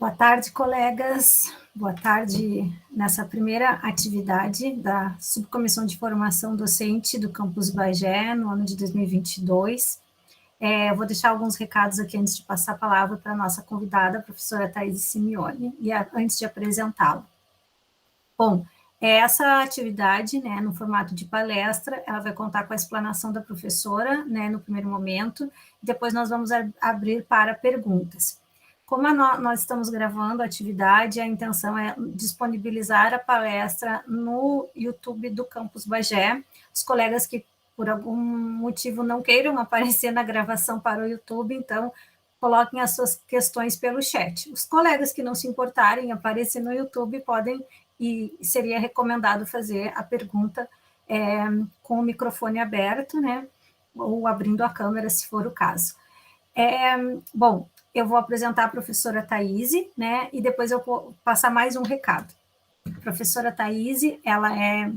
Boa tarde, colegas. Boa tarde nessa primeira atividade da Subcomissão de Formação Docente do Campus Bagé, no ano de 2022. Eu vou deixar alguns recados aqui antes de passar a palavra para a nossa convidada, a professora Thaís Simeone, e antes de apresentá-la. Bom, essa atividade, né, no formato de palestra, ela vai contar com a explanação da professora, né, no primeiro momento, depois nós vamos abrir para perguntas. Como nós estamos gravando a atividade, a intenção é disponibilizar a palestra no YouTube do Campus Bagé. Os colegas que, por algum motivo, não queiram aparecer na gravação para o YouTube, então, coloquem as suas questões pelo chat. Os colegas que não se importarem em aparecer no YouTube podem, e seria recomendado fazer a pergunta com o microfone aberto, né, ou abrindo a câmera, se for o caso. Bom, eu vou apresentar a professora Thaís, né, e depois eu vou passar mais um recado. A professora Thaís, ela é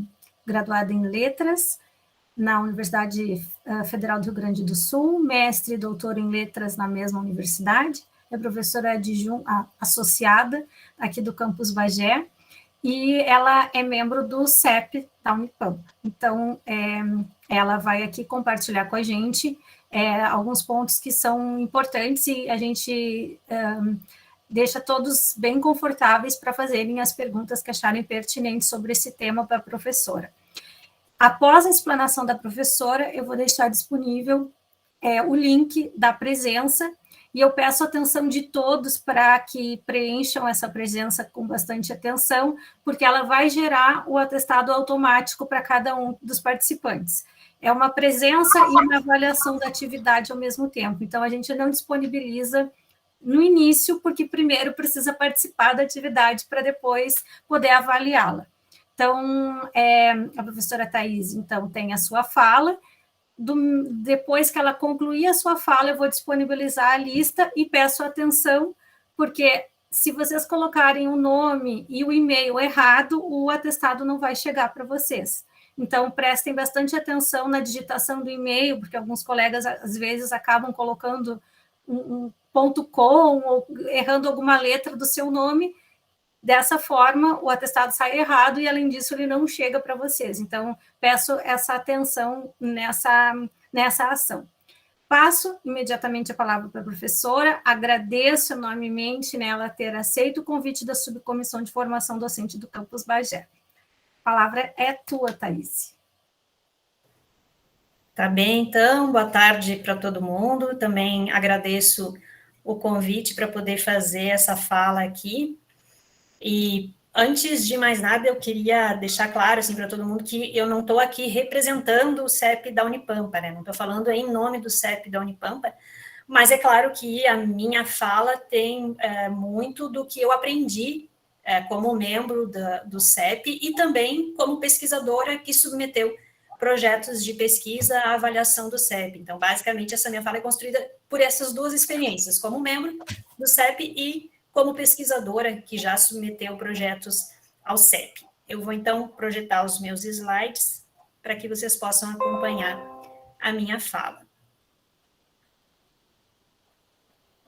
graduada em Letras na Universidade Federal do Rio Grande do Sul, mestre e doutora em Letras na mesma universidade, é professora associada aqui do Campus Bagé, e ela é membro do CEP da Unipampa. Então, ela vai aqui compartilhar com a gente alguns pontos que são importantes e a gente deixa todos bem confortáveis para fazerem as perguntas que acharem pertinentes sobre esse tema para a professora. Após a explanação da professora, eu vou deixar disponível o link da presença e eu peço a atenção de todos para que preencham essa presença com bastante atenção, porque ela vai gerar o atestado automático para cada um dos participantes. É uma presença e uma avaliação da atividade ao mesmo tempo. Então, a gente não disponibiliza no início, porque primeiro precisa participar da atividade para depois poder avaliá-la. Então, a professora Thaís, então, tem a sua fala. Depois que ela concluir a sua fala, eu vou disponibilizar a lista e peço atenção, porque se vocês colocarem o nome e o e-mail errado, o atestado não vai chegar para vocês. Então, prestem bastante atenção na digitação do e-mail, porque alguns colegas, às vezes, acabam colocando um .com ou errando alguma letra do seu nome. Dessa forma, o atestado sai errado e, além disso, ele não chega para vocês. Então, peço essa atenção nessa ação. Passo imediatamente a palavra para a professora, agradeço enormemente ela ter aceito o convite da Subcomissão de Formação Docente do Campus Bagé. A palavra é tua, Thaís. Tá bem, então, boa tarde para todo mundo. Também agradeço o convite para poder fazer essa fala aqui. E antes de mais nada, eu queria deixar claro assim, para todo mundo que eu não estou aqui representando o CEP da Unipampa, né? Não estou falando em nome do CEP da Unipampa, mas é claro que a minha fala tem muito do que eu aprendi como membro do CEP e também como pesquisadora que submeteu projetos de pesquisa à avaliação do CEP. Então, basicamente, essa minha fala é construída por essas duas experiências, como membro do CEP e como pesquisadora que já submeteu projetos ao CEP. Eu vou, então, projetar os meus slides para que vocês possam acompanhar a minha fala.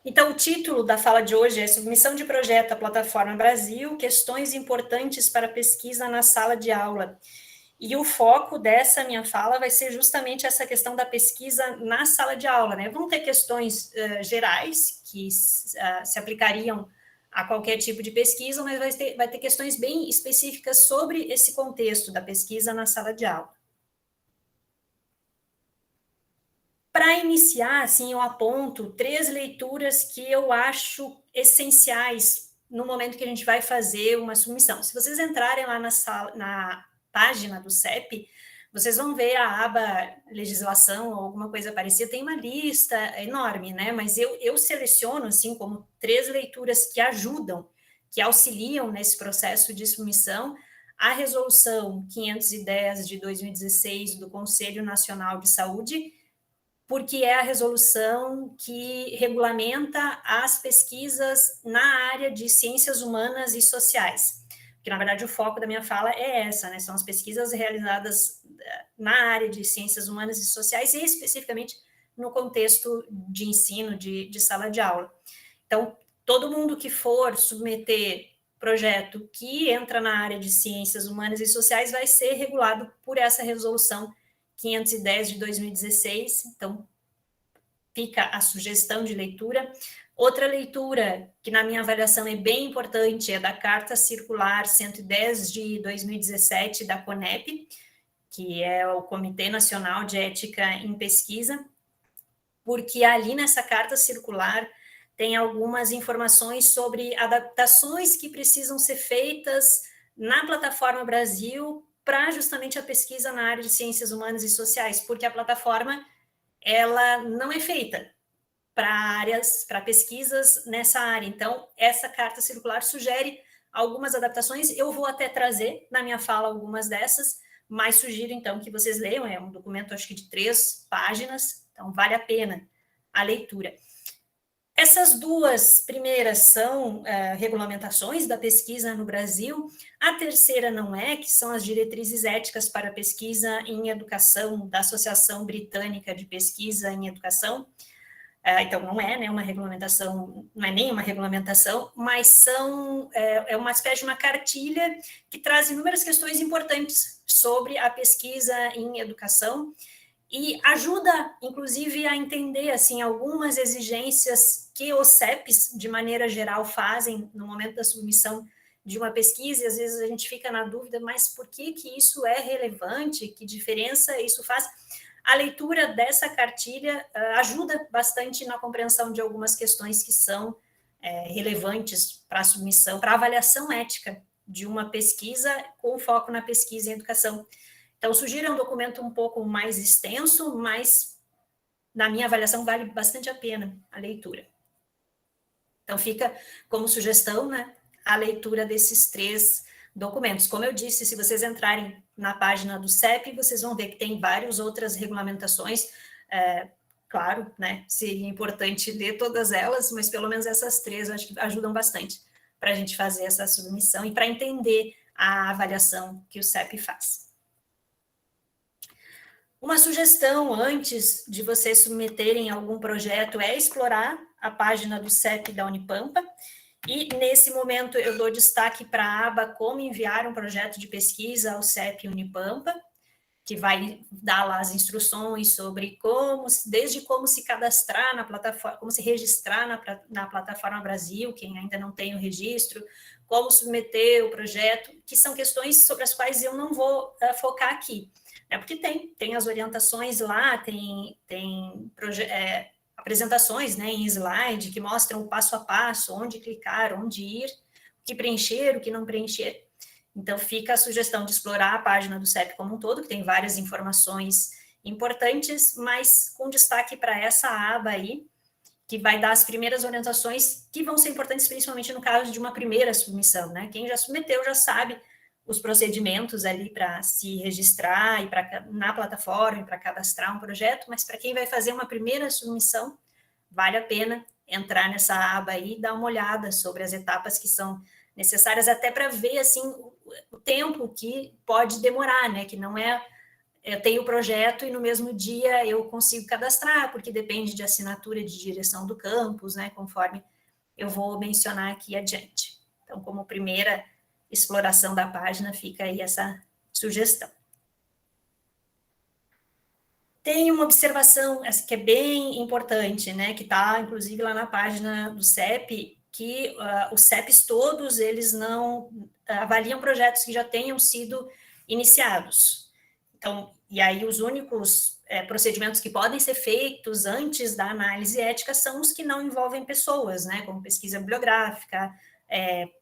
Então, o título da fala de hoje é Submissão de Projeto à Plataforma Brasil, Questões Importantes para Pesquisa na Sala de Aula. E o foco dessa minha fala vai ser justamente essa questão da pesquisa na sala de aula, né? Vão ter questões gerais que se aplicariam a qualquer tipo de pesquisa, mas vai ter questões bem específicas sobre esse contexto da pesquisa na sala de aula. Para iniciar, assim, eu aponto 3 leituras que eu acho essenciais no momento que a gente vai fazer uma submissão. Se vocês entrarem lá na página do CEP, vocês vão ver a aba legislação ou alguma coisa parecida, tem uma lista enorme, né? Mas eu seleciono, assim, como 3 leituras que ajudam, que auxiliam nesse processo de submissão, a Resolução 510 de 2016 do Conselho Nacional de Saúde, porque é a resolução que regulamenta as pesquisas na área de ciências humanas e sociais. Porque, na verdade, o foco da minha fala é essa, né? São as pesquisas realizadas na área de ciências humanas e sociais e, especificamente, no contexto de ensino, de sala de aula. Então, todo mundo que for submeter projeto que entra na área de ciências humanas e sociais vai ser regulado por essa resolução 510 de 2016, então fica a sugestão de leitura. Outra leitura, que na minha avaliação é bem importante, é da Carta Circular 110 de 2017 da CONEP, que é o Comitê Nacional de Ética em Pesquisa, porque ali nessa Carta Circular tem algumas informações sobre adaptações que precisam ser feitas na Plataforma Brasil para justamente a pesquisa na área de ciências humanas e sociais, porque a plataforma ela não é feita para pesquisas nessa área. Então, essa carta circular sugere algumas adaptações, eu vou até trazer na minha fala algumas dessas, mas sugiro, então, que vocês leiam, é um documento, acho que de 3 páginas, então vale a pena a leitura. Essas duas primeiras são regulamentações da pesquisa no Brasil. A terceira não é, que são as diretrizes éticas para pesquisa em educação da Associação Britânica de Pesquisa em Educação. Então, não é, né, uma regulamentação, não é nem uma regulamentação, mas é uma espécie de uma cartilha que traz inúmeras questões importantes sobre a pesquisa em educação e ajuda, inclusive, a entender assim, algumas exigências que os CEPs, de maneira geral, fazem no momento da submissão de uma pesquisa, e às vezes a gente fica na dúvida, mas por que isso é relevante? Que diferença isso faz? A leitura dessa cartilha ajuda bastante na compreensão de algumas questões que são relevantes para a submissão, para a avaliação ética de uma pesquisa com foco na pesquisa em educação. Então, sugiro um documento um pouco mais extenso, mas, na minha avaliação, vale bastante a pena a leitura. Então, fica como sugestão, né, a leitura desses 3 documentos. Como eu disse, se vocês entrarem na página do CEP, vocês vão ver que tem várias outras regulamentações. Claro, né, seria importante ler todas elas, mas pelo menos essas 3 acho que ajudam bastante para a gente fazer essa submissão e para entender a avaliação que o CEP faz. Uma sugestão antes de vocês submeterem algum projeto é explorar a página do CEP da Unipampa, e nesse momento eu dou destaque para a aba Como enviar um projeto de pesquisa ao CEP Unipampa, que vai dar lá as instruções sobre desde como se cadastrar na plataforma, como se registrar na Plataforma Brasil, quem ainda não tem o registro, como submeter o projeto, que são questões sobre as quais eu não vou focar aqui. Porque tem as orientações lá, tem apresentações, né, em slide que mostram o passo a passo, onde clicar, onde ir, o que preencher, o que não preencher. Então, fica a sugestão de explorar a página do CEP como um todo, que tem várias informações importantes, mas com destaque para essa aba aí, que vai dar as primeiras orientações, que vão ser importantes principalmente no caso de uma primeira submissão, né? Quem já submeteu já sabe os procedimentos ali para se registrar e na plataforma para cadastrar um projeto, mas para quem vai fazer uma primeira submissão, vale a pena entrar nessa aba aí e dar uma olhada sobre as etapas que são necessárias, até para ver assim o tempo que pode demorar, né? Que não é eu tenho o projeto e no mesmo dia eu consigo cadastrar, porque depende de assinatura de direção do campus, né? Conforme eu vou mencionar aqui adiante. Então, como primeira exploração da página, fica aí essa sugestão. Tem uma observação que é bem importante, né, que está, inclusive, lá na página do CEP, que os CEPs todos, eles não avaliam projetos que já tenham sido iniciados. Então, e aí os únicos procedimentos que podem ser feitos antes da análise ética são os que não envolvem pessoas, né, como pesquisa bibliográfica,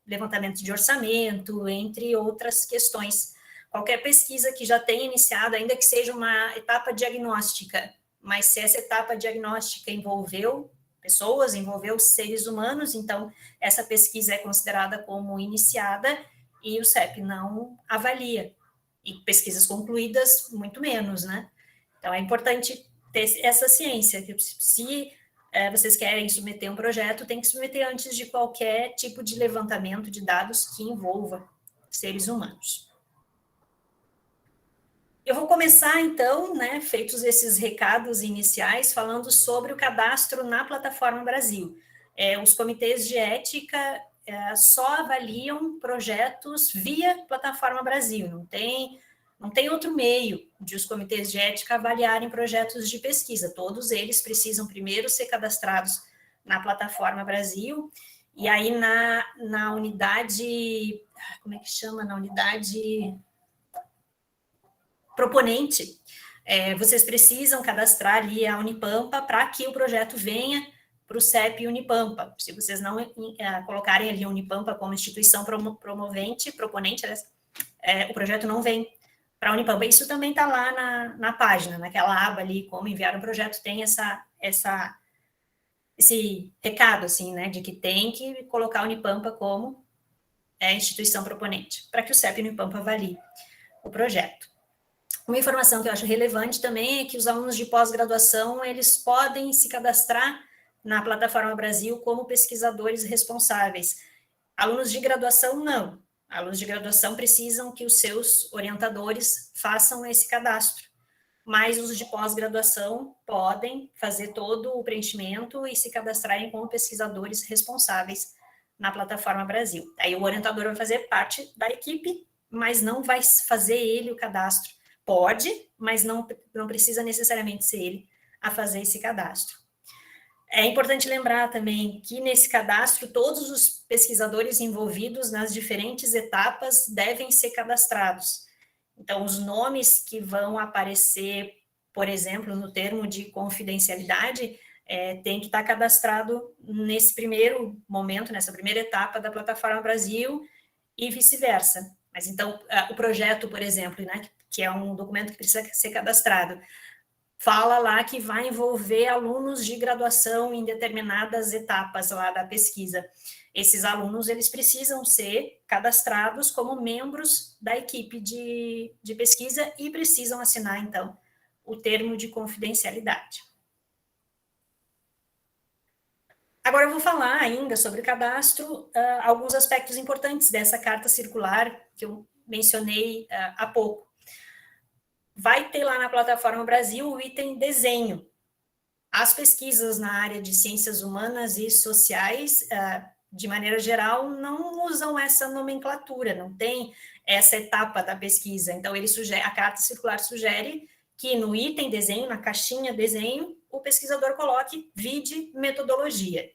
levantamento de orçamento, entre outras questões. Qualquer pesquisa que já tenha iniciado, ainda que seja uma etapa diagnóstica, mas se essa etapa diagnóstica envolveu pessoas, envolveu seres humanos, então essa pesquisa é considerada como iniciada e o CEP não avalia. E pesquisas concluídas, muito menos, né? Então é importante ter essa ciência, que se vocês querem submeter um projeto, tem que submeter antes de qualquer tipo de levantamento de dados que envolva seres humanos. Eu vou começar, então, né, feitos esses recados iniciais, falando sobre o cadastro na Plataforma Brasil. os comitês de ética só avaliam projetos via Plataforma Brasil, não tem outro meio de os comitês de ética avaliarem projetos de pesquisa, todos eles precisam primeiro ser cadastrados na Plataforma Brasil, e aí na unidade, como é que chama? Na unidade proponente, vocês precisam cadastrar ali a Unipampa para que o projeto venha para o CEP Unipampa. Se vocês não colocarem ali a Unipampa como instituição proponente, o projeto não vem para a Unipampa. Isso também está lá na página, naquela aba ali, como enviar um projeto, tem esse recado, assim, né, de que tem que colocar a Unipampa como instituição proponente, para que o CEP Unipampa avalie o projeto. Uma informação que eu acho relevante também é que os alunos de pós-graduação, eles podem se cadastrar na Plataforma Brasil como pesquisadores responsáveis. Alunos de graduação, não. Alunos de graduação precisam que os seus orientadores façam esse cadastro, mas os de pós-graduação podem fazer todo o preenchimento e se cadastrarem como pesquisadores responsáveis na Plataforma Brasil. Aí o orientador vai fazer parte da equipe, mas não vai fazer ele o cadastro. Pode, mas não precisa necessariamente ser ele a fazer esse cadastro. É importante lembrar também que nesse cadastro todos os pesquisadores envolvidos nas diferentes etapas devem ser cadastrados. Então, os nomes que vão aparecer, por exemplo, no termo de confidencialidade, tem que estar cadastrado nesse primeiro momento, nessa primeira etapa da Plataforma Brasil e vice-versa. Mas então, o projeto, por exemplo, né, que é um documento que precisa ser cadastrado, fala lá que vai envolver alunos de graduação em determinadas etapas lá da pesquisa. Esses alunos, eles precisam ser cadastrados como membros da equipe de pesquisa e precisam assinar, então, o termo de confidencialidade. Agora eu vou falar ainda sobre o cadastro, alguns aspectos importantes dessa carta circular que eu mencionei há pouco. Vai ter lá na Plataforma Brasil o item desenho. As pesquisas na área de ciências humanas e sociais, de maneira geral, não usam essa nomenclatura, não tem essa etapa da pesquisa. Então, a carta circular sugere que no item desenho, na caixinha desenho, o pesquisador coloque vide metodologia.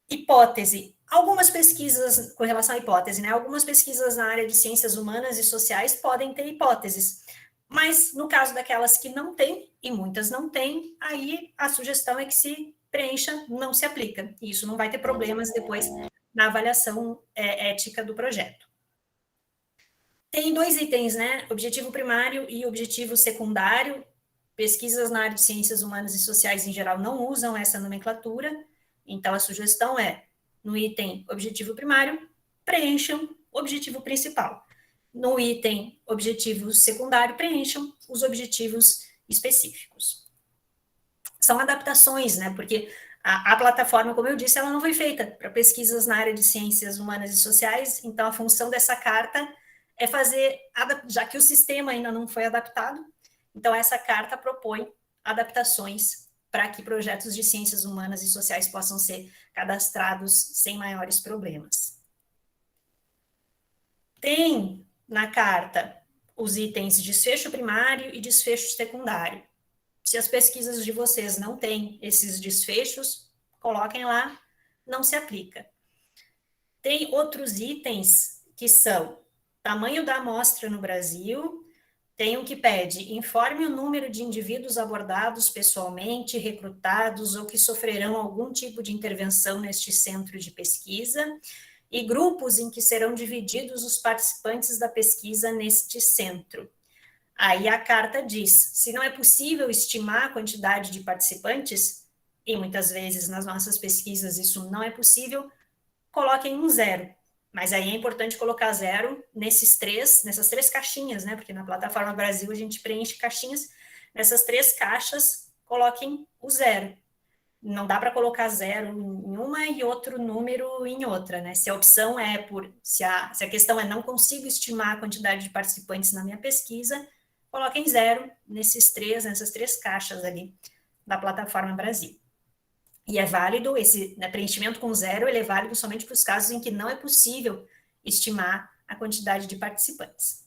Hipótese. Algumas pesquisas, com relação à hipótese, né? Algumas pesquisas na área de ciências humanas e sociais podem ter hipóteses, mas no caso daquelas que não têm, e muitas não têm, aí a sugestão é que se preencha, não se aplica. E isso não vai ter problemas depois na avaliação ética do projeto. Tem 2 itens, né? Objetivo primário e objetivo secundário. Pesquisas na área de ciências humanas e sociais, em geral, não usam essa nomenclatura. Então, a sugestão é, no item objetivo primário, preencham o objetivo principal. No item objetivo secundário, preencham os objetivos específicos. São adaptações, né? Porque a plataforma, como eu disse, ela não foi feita para pesquisas na área de ciências humanas e sociais, então a função dessa carta é fazer, já que o sistema ainda não foi adaptado, então essa carta propõe adaptações para que projetos de ciências humanas e sociais possam ser cadastrados sem maiores problemas. Tem na carta os itens desfecho primário e desfecho secundário. Se as pesquisas de vocês não têm esses desfechos, coloquem lá, não se aplica. Tem outros itens que são tamanho da amostra no Brasil. Tem um que pede, informe o número de indivíduos abordados pessoalmente, recrutados ou que sofrerão algum tipo de intervenção neste centro de pesquisa, e grupos em que serão divididos os participantes da pesquisa neste centro. Aí a carta diz, se não é possível estimar a quantidade de participantes, e muitas vezes nas nossas pesquisas isso não é possível, coloquem um 0. Mas aí é importante colocar 0 nessas três caixinhas, né? Porque na Plataforma Brasil a gente preenche caixinhas. Nessas 3 caixas, coloquem o 0. Não dá para colocar 0 em uma e outro número em outra, né? Se a opção se a questão é não consigo estimar a quantidade de participantes na minha pesquisa, coloquem 0 nessas três caixas ali da Plataforma Brasil. E é válido, esse, né, preenchimento com 0, ele é válido somente para os casos em que não é possível estimar a quantidade de participantes.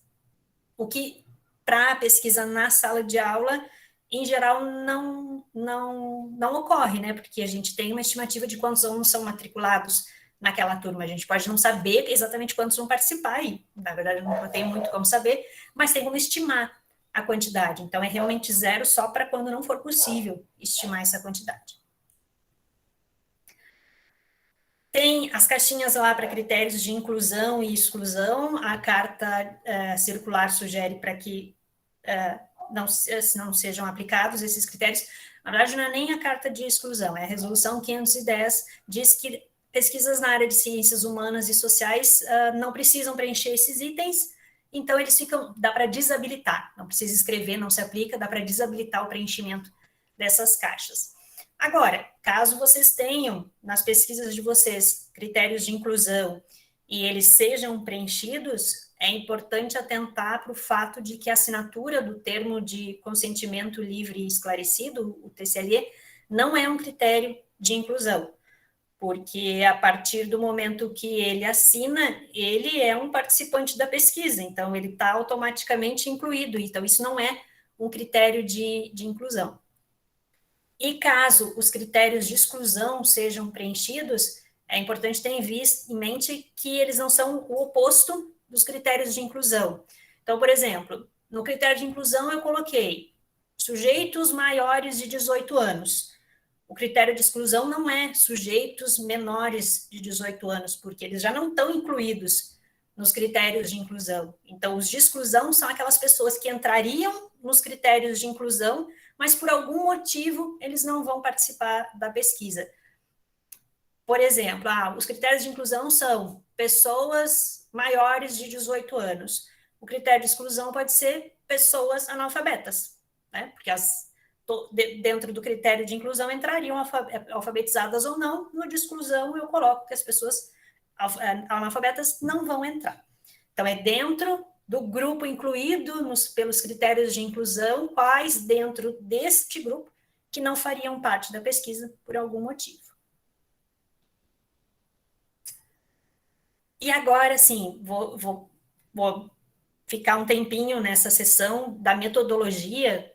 O que, para a pesquisa na sala de aula, em geral, não ocorre, né? Porque a gente tem uma estimativa de quantos alunos são matriculados naquela turma. A gente pode não saber exatamente quantos vão participar, e, na verdade, não tem muito como saber, mas tem como estimar a quantidade. Então, é realmente 0 só para quando não for possível estimar essa quantidade. Tem as caixinhas lá para critérios de inclusão e exclusão. A carta circular sugere para que não sejam aplicados esses critérios. Na verdade, não é nem a carta de exclusão, é a resolução 510, diz que pesquisas na área de ciências humanas e sociais não precisam preencher esses itens, então eles ficam, dá para desabilitar, não precisa escrever, não se aplica, dá para desabilitar o preenchimento dessas caixas. Agora, caso vocês tenham nas pesquisas de vocês critérios de inclusão e eles sejam preenchidos, é importante atentar para o fato de que a assinatura do termo de consentimento livre e esclarecido, o TCLE, não é um critério de inclusão, porque a partir do momento que ele assina, ele é um participante da pesquisa, então ele está automaticamente incluído, então isso não é um critério de inclusão. E caso os critérios de exclusão sejam preenchidos, é importante ter em mente que eles não são o oposto dos critérios de inclusão. Então, por exemplo, no critério de inclusão eu coloquei sujeitos maiores de 18 anos. O critério de exclusão não é sujeitos menores de 18 anos, porque eles já não estão incluídos nos critérios de inclusão. Então, os de exclusão são aquelas pessoas que entrariam nos critérios de inclusão, mas por algum motivo eles não vão participar da pesquisa. Por exemplo, os critérios de inclusão são pessoas maiores de 18 anos. O critério de exclusão pode ser pessoas analfabetas, né? Porque dentro do critério de inclusão entrariam alfabetizadas ou não. No de exclusão eu coloco que as pessoas analfabetas não vão entrar. Então, é dentro do grupo incluído pelos critérios de inclusão, quais dentro deste grupo que não fariam parte da pesquisa por algum motivo. E agora, sim, vou ficar um tempinho nessa sessão da metodologia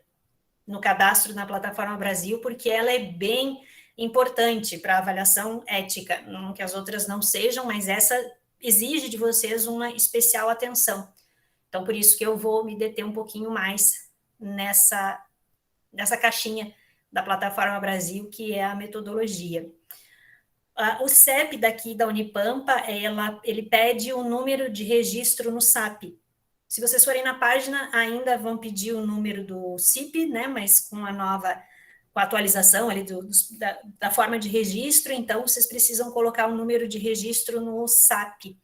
no cadastro na Plataforma Brasil, porque ela é bem importante para a avaliação ética, não que as outras não sejam, mas essa exige de vocês uma especial atenção. Então, por isso que eu vou me deter um pouquinho mais nessa caixinha da Plataforma Brasil, que é a metodologia. O CEP daqui da Unipampa, ele pede o número de registro no SAP. Se vocês forem na página, ainda vão pedir o número do CIP, né, mas com a atualização ali da forma de registro, então vocês precisam colocar o número de registro no SAP.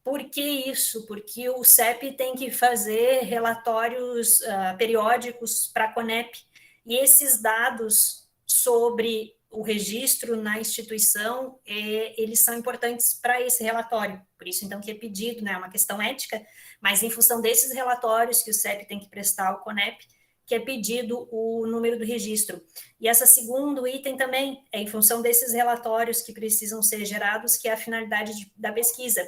Por que isso? Porque o CEP tem que fazer relatórios periódicos para a CONEP, e esses dados sobre o registro na instituição, eles são importantes para esse relatório. Por isso, então, que é pedido, né, uma questão ética, mas em função desses relatórios que o CEP tem que prestar ao CONEP, que é pedido o número do registro. E esse segundo item também é em função desses relatórios que precisam ser gerados, que é a finalidade da pesquisa.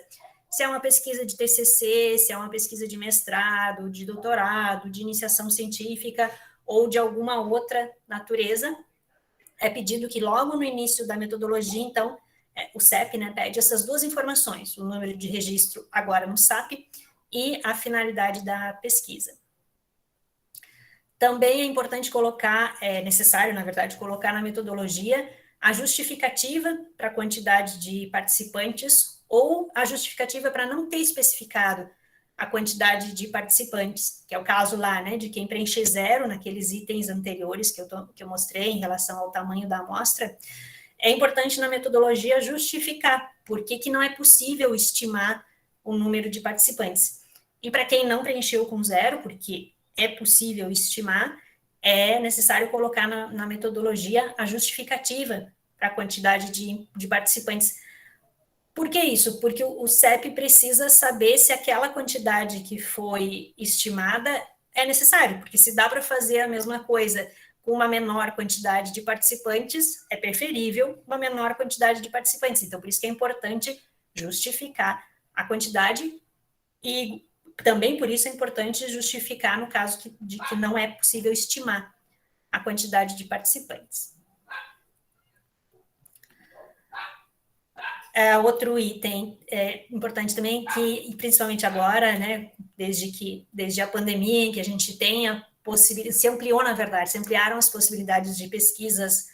Se é uma pesquisa de TCC, se é uma pesquisa de mestrado, de doutorado, de iniciação científica ou de alguma outra natureza, é pedido que logo no início da metodologia, então, o CEP, né, pede essas duas informações, o número de registro agora no SAP e a finalidade da pesquisa. Também é importante colocar, é necessário, na verdade, colocar na metodologia a justificativa para a quantidade de participantes ou a justificativa para não ter especificado a quantidade de participantes, que é o caso lá, né, de quem preenche 0 naqueles itens anteriores que eu mostrei em relação ao tamanho da amostra. É importante na metodologia justificar por que não é possível estimar o número de participantes. E para quem não preencheu com 0, porque é possível estimar, é necessário colocar na metodologia a justificativa para a quantidade de participantes. Por que isso? Porque o CEP precisa saber se aquela quantidade que foi estimada é necessário, porque se dá para fazer a mesma coisa com uma menor quantidade de participantes, é preferível uma menor quantidade de participantes. Então, por isso que é importante justificar a quantidade e também por isso é importante justificar no caso de que não é possível estimar a quantidade de participantes. Outro item importante também, que principalmente agora, né, desde a pandemia, em que a gente tem a possibilidade, se ampliou, na verdade, se ampliaram as possibilidades de pesquisas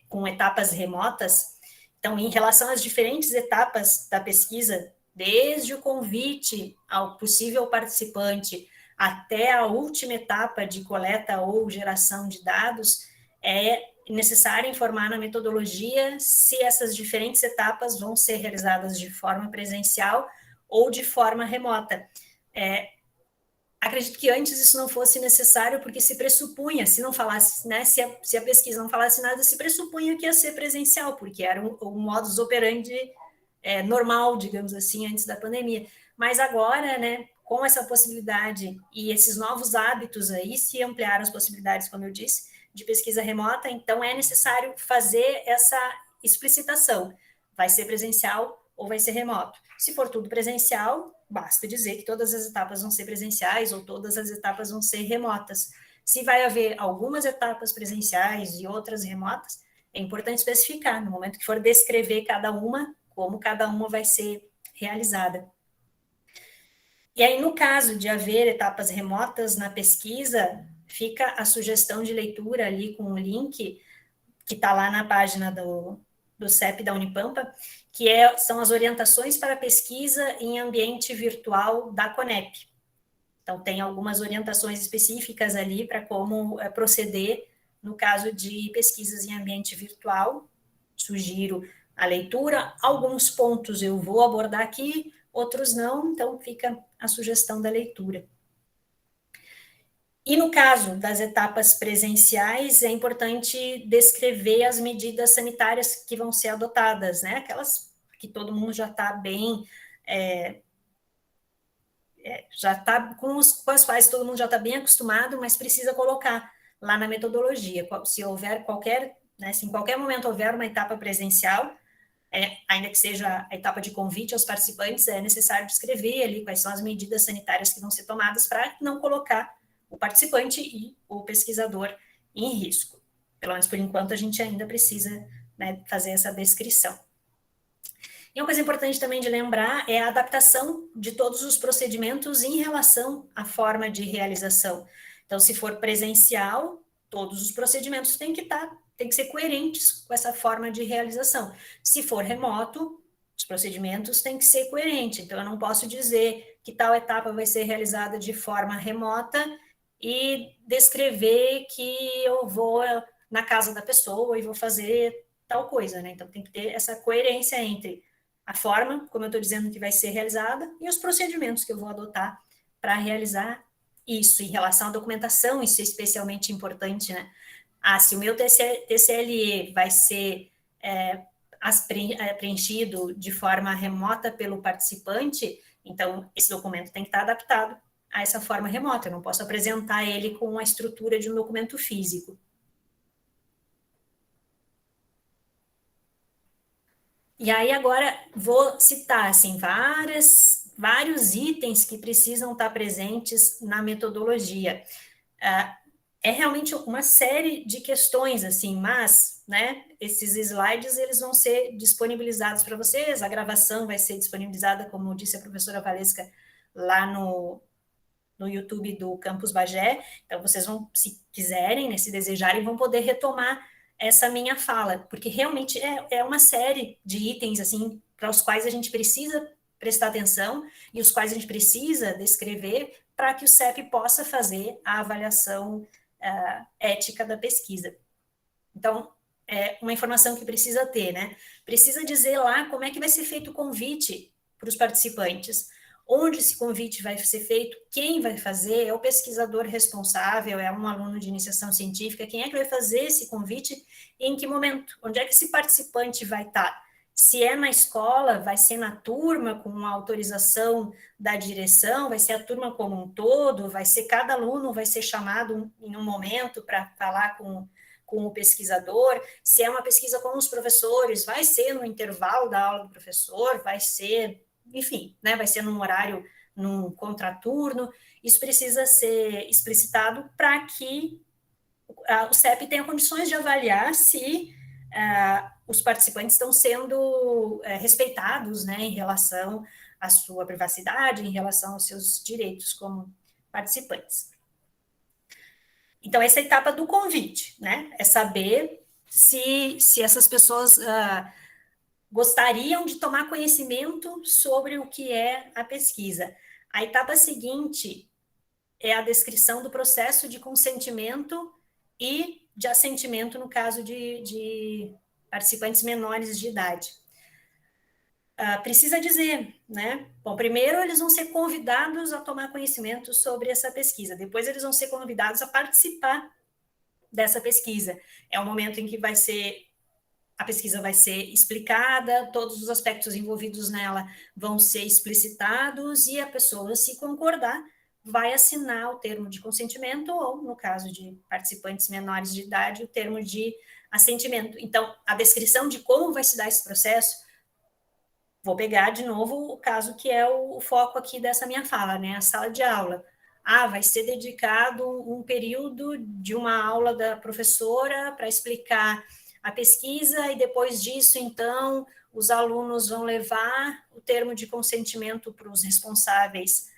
com etapas remotas. Então, em relação às diferentes etapas da pesquisa, desde o convite ao possível participante até a última etapa de coleta ou geração de dados, é necessário informar na metodologia se essas diferentes etapas vão ser realizadas de forma presencial ou de forma remota. Acredito que antes isso não fosse necessário, porque se pressupunha, se não falasse, né, se a pesquisa não falasse nada, se pressupunha que ia ser presencial, porque era um modus operandi normal, digamos assim, antes da pandemia. Mas agora, né, com essa possibilidade e esses novos hábitos aí, se ampliaram as possibilidades, como eu disse, de pesquisa remota, então é necessário fazer essa explicitação. Vai ser presencial ou vai ser remoto? Se for tudo presencial, basta dizer que todas as etapas vão ser presenciais ou todas as etapas vão ser remotas. Se vai haver algumas etapas presenciais e outras remotas, é importante especificar, no momento que for descrever cada uma, como cada uma vai ser realizada. E aí, no caso de haver etapas remotas na pesquisa, fica a sugestão de leitura ali com o link, que está lá na página do CEP da Unipampa, que são as orientações para pesquisa em ambiente virtual da Conep. Então, tem algumas orientações específicas ali para como proceder no caso de pesquisas em ambiente virtual. Sugiro a leitura. Alguns pontos eu vou abordar aqui, outros não, então fica a sugestão da leitura. E no caso das etapas presenciais, é importante descrever as medidas sanitárias que vão ser adotadas, né? Aquelas que todo mundo já está bem, já está com as quais todo mundo já está bem acostumado, mas precisa colocar lá na metodologia. Se houver qualquer, né, se em qualquer momento houver uma etapa presencial, ainda que seja a etapa de convite aos participantes, é necessário descrever ali quais são as medidas sanitárias que vão ser tomadas para não colocar o participante e o pesquisador em risco. Pelo menos por enquanto a gente ainda precisa, né, fazer essa descrição. E uma coisa importante também de lembrar é a adaptação de todos os procedimentos em relação à forma de realização. Então, se for presencial, todos os procedimentos têm que ser coerentes com essa forma de realização. Se for remoto, os procedimentos têm que ser coerentes. Então, eu não posso dizer que tal etapa vai ser realizada de forma remota e descrever que eu vou na casa da pessoa e vou fazer tal coisa, né? Então, tem que ter essa coerência entre a forma, como eu estou dizendo, que vai ser realizada e os procedimentos que eu vou adotar para realizar isso. Em relação à documentação, isso é especialmente importante, né? Se o meu TCLE vai ser preenchido de forma remota pelo participante, então esse documento tem que estar adaptado a essa forma remota. Eu não posso apresentar ele com a estrutura de um documento físico. E aí agora vou citar assim, vários itens que precisam estar presentes na metodologia. É realmente uma série de questões, assim, mas, né, esses slides, eles vão ser disponibilizados para vocês, a gravação vai ser disponibilizada, como disse a professora Valesca, lá no YouTube do Campus Bagé, então vocês vão, se quiserem, né, se desejarem, vão poder retomar essa minha fala, porque realmente é uma série de itens, assim, para os quais a gente precisa prestar atenção e os quais a gente precisa descrever para que o CEP possa fazer a avaliação ética da pesquisa. Então, uma informação que precisa ter, né? Precisa dizer lá como é que vai ser feito o convite para os participantes, onde esse convite vai ser feito, quem vai fazer, é o pesquisador responsável, é um aluno de iniciação científica, quem é que vai fazer esse convite e em que momento, onde é que esse participante vai estar? Se é na escola, vai ser na turma, com a autorização da direção, vai ser a turma como um todo, vai ser cada aluno, vai ser chamado em um momento para falar com o pesquisador. Se é uma pesquisa com os professores, vai ser no intervalo da aula do professor, vai ser, enfim, né, vai ser num horário, num contraturno. Isso precisa ser explicitado para que o CEP tenha condições de avaliar se os participantes estão sendo respeitados, né, em relação à sua privacidade, em relação aos seus direitos como participantes. Então, essa é a etapa do convite, né, é saber se essas pessoas gostariam de tomar conhecimento sobre o que é a pesquisa. A etapa seguinte é a descrição do processo de consentimento e de assentimento no caso de participantes menores de idade. Precisa dizer, né? Bom, primeiro eles vão ser convidados a tomar conhecimento sobre essa pesquisa, depois eles vão ser convidados a participar dessa pesquisa. É o momento em que a pesquisa vai ser explicada, todos os aspectos envolvidos nela vão ser explicitados e a pessoa, se concordar, vai assinar o termo de consentimento ou, no caso de participantes menores de idade, o termo de assentimento. Então, a descrição de como vai se dar esse processo, vou pegar de novo o caso que é o foco aqui dessa minha fala, né? A sala de aula. Vai ser dedicado um período de uma aula da professora para explicar a pesquisa e depois disso, então, os alunos vão levar o termo de consentimento para os responsáveis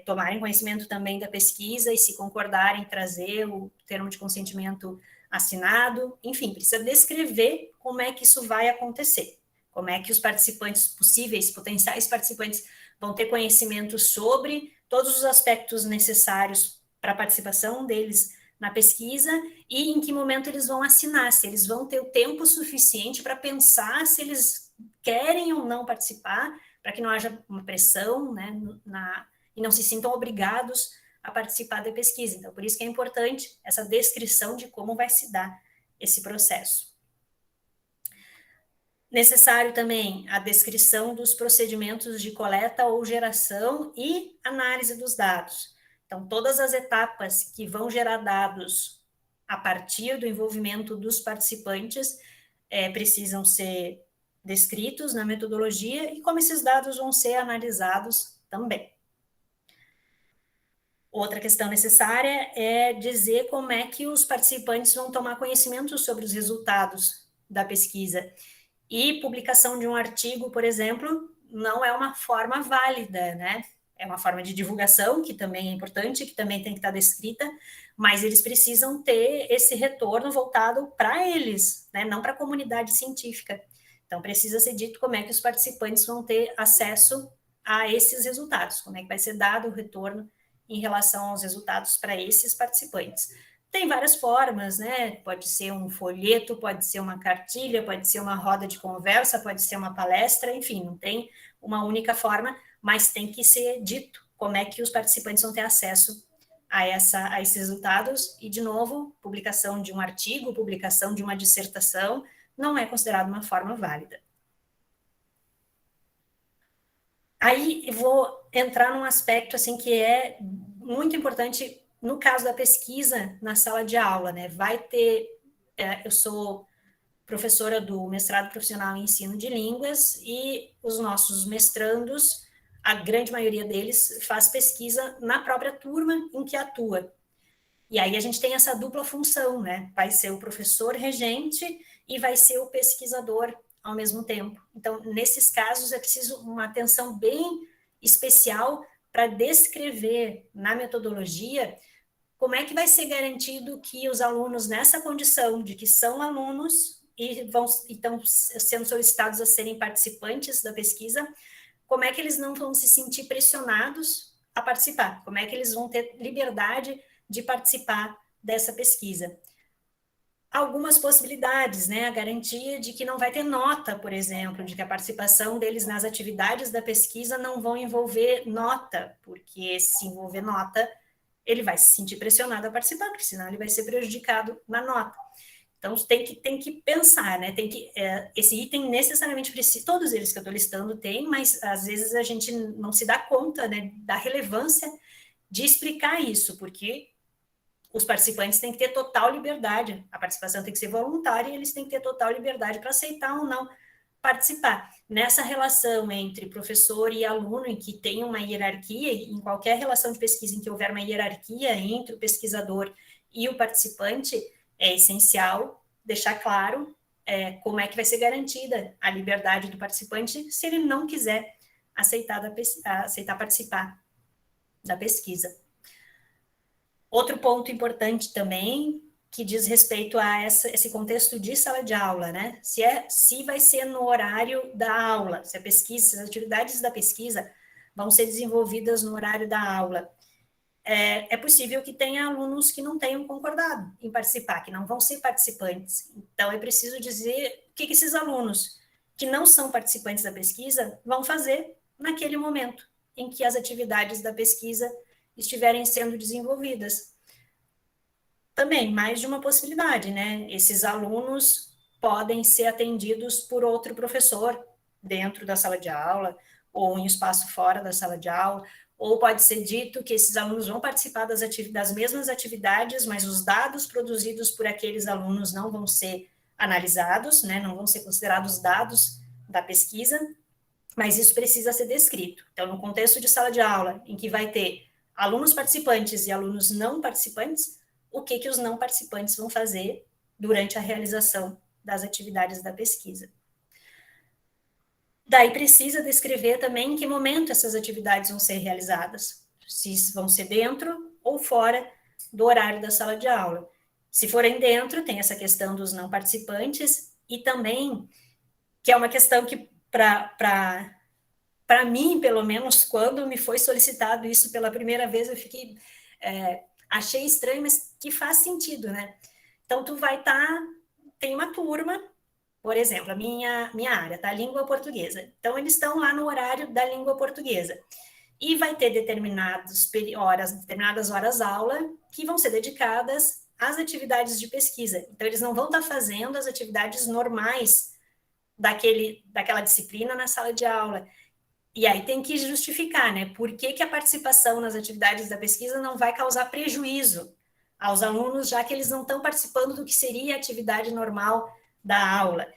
tomarem conhecimento também da pesquisa e se concordarem trazer o termo de consentimento assinado. Enfim, precisa descrever como é que isso vai acontecer, como é que os participantes possíveis, potenciais participantes, vão ter conhecimento sobre todos os aspectos necessários para a participação deles na pesquisa e em que momento eles vão assinar, se eles vão ter o tempo suficiente para pensar se eles querem ou não participar, para que não haja uma pressão, né, e não se sintam obrigados a participar da pesquisa. Então, por isso que é importante essa descrição de como vai se dar esse processo. Necessário também a descrição dos procedimentos de coleta ou geração e análise dos dados. Então, todas as etapas que vão gerar dados a partir do envolvimento dos participantes precisam ser descritos na metodologia e como esses dados vão ser analisados também. Outra questão necessária é dizer como é que os participantes vão tomar conhecimento sobre os resultados da pesquisa. E publicação de um artigo, por exemplo, não é uma forma válida, né? É uma forma de divulgação, que também é importante, que também tem que estar descrita, mas eles precisam ter esse retorno voltado para eles, né? Não para a comunidade científica. Então, precisa ser dito como é que os participantes vão ter acesso a esses resultados, como é que vai ser dado o retorno em relação aos resultados para esses participantes. Tem várias formas, né? Pode ser um folheto, pode ser uma cartilha, pode ser uma roda de conversa, pode ser uma palestra, enfim, não tem uma única forma, mas tem que ser dito como é que os participantes vão ter acesso a esses resultados. E, de novo, publicação de um artigo, publicação de uma dissertação, não é considerado uma forma válida. Aí eu vou entrar num aspecto assim que é muito importante no caso da pesquisa na sala de aula, né? Vai ter, eu sou professora do mestrado profissional em ensino de línguas e os nossos mestrandos, a grande maioria deles faz pesquisa na própria turma em que atua. E aí a gente tem essa dupla função, né? Vai ser o professor regente e vai ser o pesquisador ao mesmo tempo. Então, nesses casos, é preciso uma atenção bem especial para descrever na metodologia como é que vai ser garantido que os alunos, nessa condição de que são alunos e estão sendo solicitados a serem participantes da pesquisa, como é que eles não vão se sentir pressionados a participar? Como é que eles vão ter liberdade de participar dessa pesquisa? Algumas possibilidades, né? A garantia de que não vai ter nota, por exemplo, de que a participação deles nas atividades da pesquisa não vão envolver nota, porque se envolver nota, ele vai se sentir pressionado a participar, porque senão ele vai ser prejudicado na nota. Então, tem que pensar, né? Esse item necessariamente precisa, todos eles que eu estou listando tem, mas às vezes a gente não se dá conta, né, da relevância de explicar isso, porque os participantes têm que ter total liberdade, a participação tem que ser voluntária e eles têm que ter total liberdade para aceitar ou não participar. Nessa relação entre professor e aluno, em que tem uma hierarquia, em qualquer relação de pesquisa em que houver uma hierarquia entre o pesquisador e o participante, é essencial deixar claro como é que vai ser garantida a liberdade do participante se ele não quiser aceitar participar da pesquisa. Outro ponto importante também, que diz respeito a esse contexto de sala de aula, né? Se vai ser no horário da aula, se as atividades da pesquisa vão ser desenvolvidas no horário da aula. É possível que tenha alunos que não tenham concordado em participar, que não vão ser participantes. Então, é preciso dizer o que esses alunos que não são participantes da pesquisa vão fazer naquele momento em que as atividades da pesquisa estiverem sendo desenvolvidas. Também, mais de uma possibilidade, né? Esses alunos podem ser atendidos por outro professor dentro da sala de aula, ou em espaço fora da sala de aula, ou pode ser dito que esses alunos vão participar das mesmas atividades, mas os dados produzidos por aqueles alunos não vão ser analisados, né? Não vão ser considerados dados da pesquisa, mas isso precisa ser descrito. Então, no contexto de sala de aula, em que vai ter alunos participantes e alunos não participantes, o que os não participantes vão fazer durante a realização das atividades da pesquisa. Daí precisa descrever também em que momento essas atividades vão ser realizadas, se vão ser dentro ou fora do horário da sala de aula. Se forem dentro, tem essa questão dos não participantes e também, que é uma questão que para mim, pelo menos, quando me foi solicitado isso pela primeira vez, eu fiquei... achei estranho, mas que faz sentido, né? Então, tu vai tem uma turma, por exemplo, a minha área, tá? Língua portuguesa. Então, eles estão lá no horário da língua portuguesa. E vai ter determinadas horas aula que vão ser dedicadas às atividades de pesquisa. Então, eles não vão estar fazendo as atividades normais daquela disciplina na sala de aula. E aí tem que justificar, né? Por que a participação nas atividades da pesquisa não vai causar prejuízo aos alunos, já que eles não estão participando do que seria a atividade normal da aula.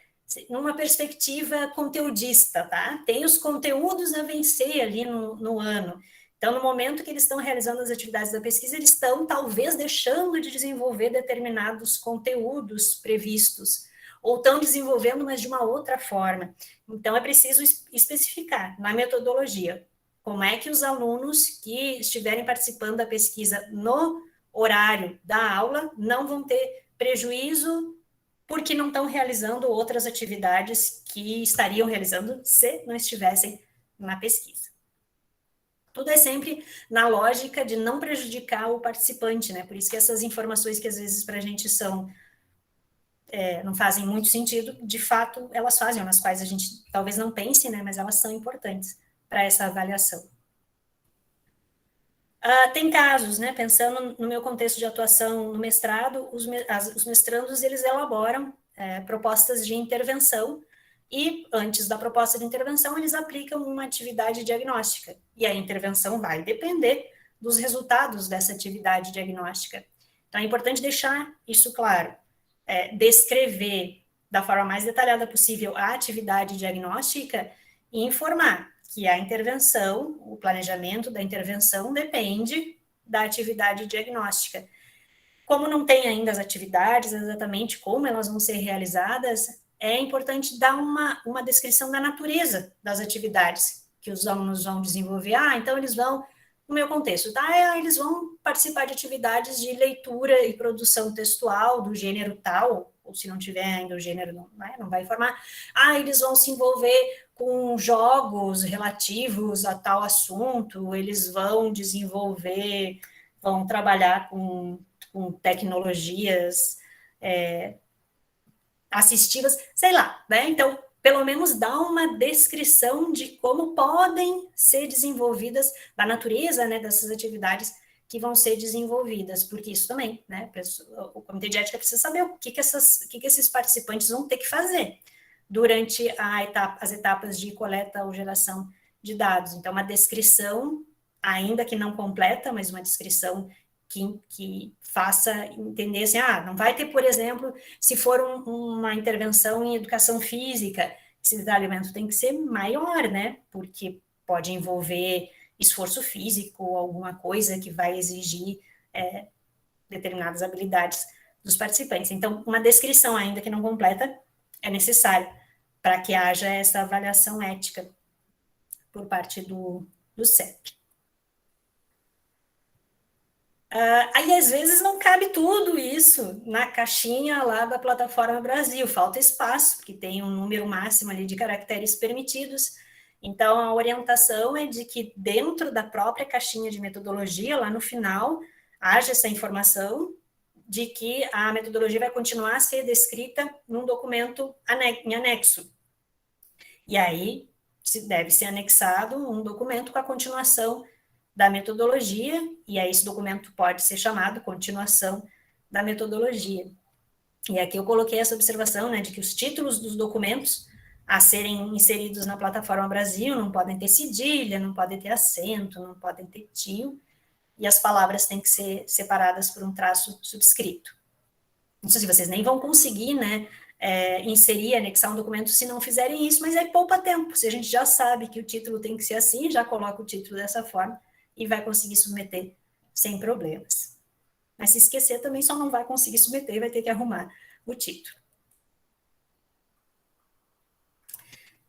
Numa perspectiva conteudista, tá? Tem os conteúdos a vencer ali no ano. Então, no momento que eles estão realizando as atividades da pesquisa, eles estão, talvez, deixando de desenvolver determinados conteúdos previstos, ou estão desenvolvendo, mas de uma outra forma. Então, é preciso especificar na metodologia como é que os alunos que estiverem participando da pesquisa no horário da aula não vão ter prejuízo porque não estão realizando outras atividades que estariam realizando se não estivessem na pesquisa. Tudo é sempre na lógica de não prejudicar o participante, né? Por isso que essas informações que às vezes para a gente não fazem muito sentido, de fato elas fazem, nas quais a gente talvez não pense, né? Mas elas são importantes para essa avaliação. Tem casos, né? Pensando no meu contexto de atuação no mestrado, os mestrandos eles elaboram propostas de intervenção e antes da proposta de intervenção eles aplicam uma atividade diagnóstica e a intervenção vai depender dos resultados dessa atividade diagnóstica. Então é importante deixar isso claro, descrever da forma mais detalhada possível a atividade diagnóstica e informar que a intervenção, o planejamento da intervenção depende da atividade diagnóstica. Como não tem ainda as atividades, exatamente como elas vão ser realizadas, é importante dar uma descrição da natureza das atividades que os alunos vão desenvolver. Então eles vão, no meu contexto, eles vão participar de atividades de leitura e produção textual do gênero tal, ou se não tiver ainda o gênero, não vai informar. Eles vão se envolver com jogos relativos a tal assunto, eles vão desenvolver, vão trabalhar com tecnologias assistivas, sei lá, né? Então, pelo menos dá uma descrição de como podem ser desenvolvidas, da natureza, né, dessas atividades que vão ser desenvolvidas, porque isso também, né, o Comitê de Ética precisa saber o que esses participantes vão ter que fazer durante as etapas de coleta ou geração de dados. Então, uma descrição, ainda que não completa, mas uma descrição que faça entender assim, não vai ter, por exemplo, se for uma intervenção em educação física, esse detalhamento tem que ser maior, né, porque pode envolver esforço físico, alguma coisa que vai exigir determinadas habilidades dos participantes. Então, uma descrição, ainda que não completa, é necessária para que haja essa avaliação ética por parte do CEP. Aí, às vezes, não cabe tudo isso na caixinha lá da Plataforma Brasil, falta espaço, porque tem um número máximo ali de caracteres permitidos. Então, a orientação é de que dentro da própria caixinha de metodologia, lá no final, haja essa informação de que a metodologia vai continuar a ser descrita num documento em anexo. E aí, deve ser anexado um documento com a continuação da metodologia, e aí esse documento pode ser chamado continuação da metodologia. E aqui eu coloquei essa observação, né, de que os títulos dos documentos a serem inseridos na Plataforma Brasil não podem ter cedilha, não podem ter acento, não podem ter tio, e as palavras têm que ser separadas por um traço subscrito. Não sei se vocês nem vão conseguir, né, inserir, anexar um documento se não fizerem isso, mas aí poupa tempo. Se a gente já sabe que o título tem que ser assim, já coloca o título dessa forma e vai conseguir submeter sem problemas. Mas se esquecer também só não vai conseguir submeter e vai ter que arrumar o título.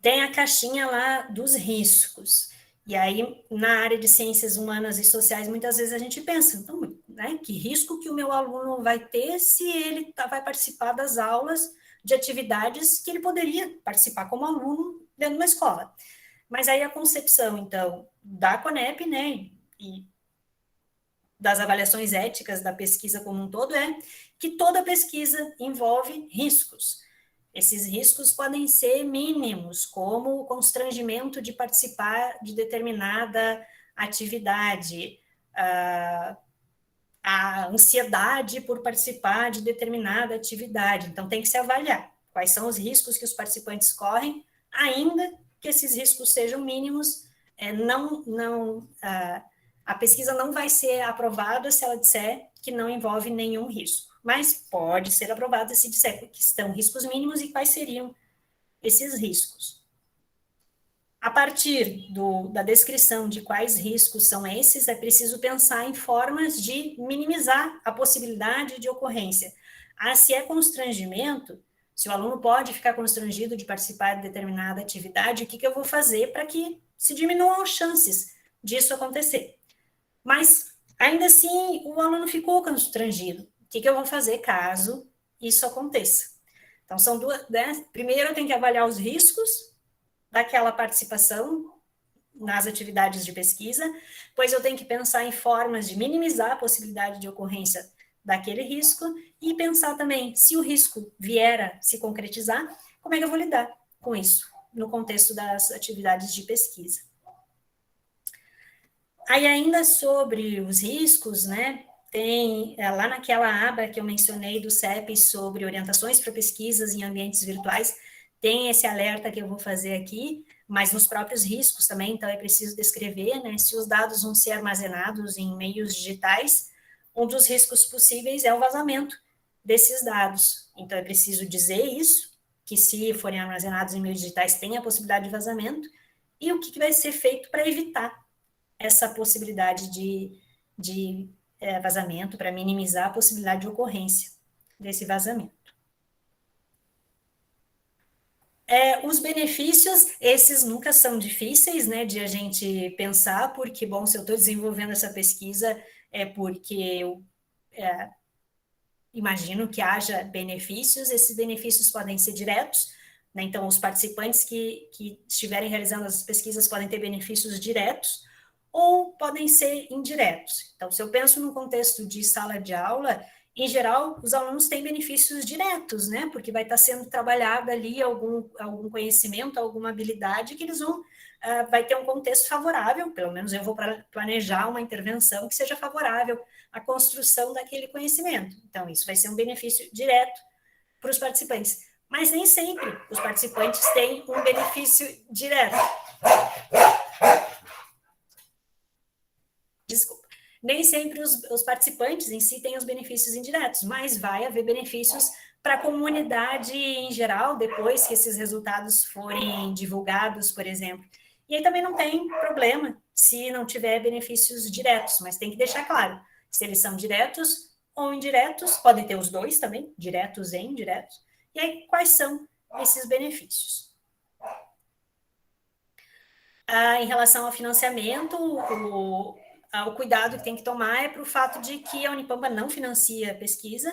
Tem a caixinha lá dos riscos. E aí, na área de ciências humanas e sociais, muitas vezes a gente pensa, então, né, que risco que o meu aluno vai ter se ele vai participar das aulas de atividades que ele poderia participar como aluno dentro de uma escola. Mas aí a concepção, então, da CONEP, né, e das avaliações éticas da pesquisa como um todo é que toda pesquisa envolve riscos. Esses riscos podem ser mínimos, como o constrangimento de participar de determinada atividade, a ansiedade por participar de determinada atividade. Então, tem que se avaliar quais são os riscos que os participantes correm, ainda que esses riscos sejam mínimos, a pesquisa não vai ser aprovada se ela disser que não envolve nenhum risco, mas pode ser aprovada se disser que estão riscos mínimos e quais seriam esses riscos. A partir da descrição de quais riscos são esses, é preciso pensar em formas de minimizar a possibilidade de ocorrência. Se é constrangimento, se o aluno pode ficar constrangido de participar de determinada atividade, o que eu vou fazer para que se diminuam as chances disso acontecer? Mas, ainda assim, o aluno ficou constrangido. O que eu vou fazer caso isso aconteça? Então, são duas, né? Primeiro, eu tenho que avaliar os riscos daquela participação nas atividades de pesquisa, depois eu tenho que pensar em formas de minimizar a possibilidade de ocorrência daquele risco e pensar também, se o risco vier a se concretizar, como é que eu vou lidar com isso no contexto das atividades de pesquisa. Aí, ainda sobre os riscos, né, tem lá naquela aba que eu mencionei do CEP sobre orientações para pesquisas em ambientes virtuais, tem esse alerta que eu vou fazer aqui, mas nos próprios riscos também, então é preciso descrever, né, se os dados vão ser armazenados em meios digitais, um dos riscos possíveis é o vazamento desses dados. Então, é preciso dizer isso, que se forem armazenados em meios digitais, tem a possibilidade de vazamento, e o que vai ser feito para evitar essa possibilidade de vazamento, para minimizar a possibilidade de ocorrência desse vazamento. Os benefícios, esses nunca são difíceis, né, de a gente pensar, porque, bom, se eu estou desenvolvendo essa pesquisa, é porque eu imagino que haja benefícios, esses benefícios podem ser diretos, né, então os participantes que estiverem realizando as pesquisas podem ter benefícios diretos, ou podem ser indiretos. Então, se eu penso no contexto de sala de aula, em geral, os alunos têm benefícios diretos, né? Porque vai estar sendo trabalhado ali algum conhecimento, alguma habilidade que eles vão vai ter um contexto favorável, pelo menos eu vou planejar uma intervenção que seja favorável à construção daquele conhecimento. Então, isso vai ser um benefício direto para os participantes. Mas nem sempre os participantes têm um benefício direto. Desculpa. Nem sempre os participantes em si têm os benefícios indiretos, mas vai haver benefícios para a comunidade em geral, depois que esses resultados forem divulgados, por exemplo. E aí também não tem problema se não tiver benefícios diretos, mas tem que deixar claro se eles são diretos ou indiretos, podem ter os dois também, diretos e indiretos, e aí quais são esses benefícios. Em relação ao financiamento, o cuidado que tem que tomar é para o fato de que a Unipampa não financia pesquisa,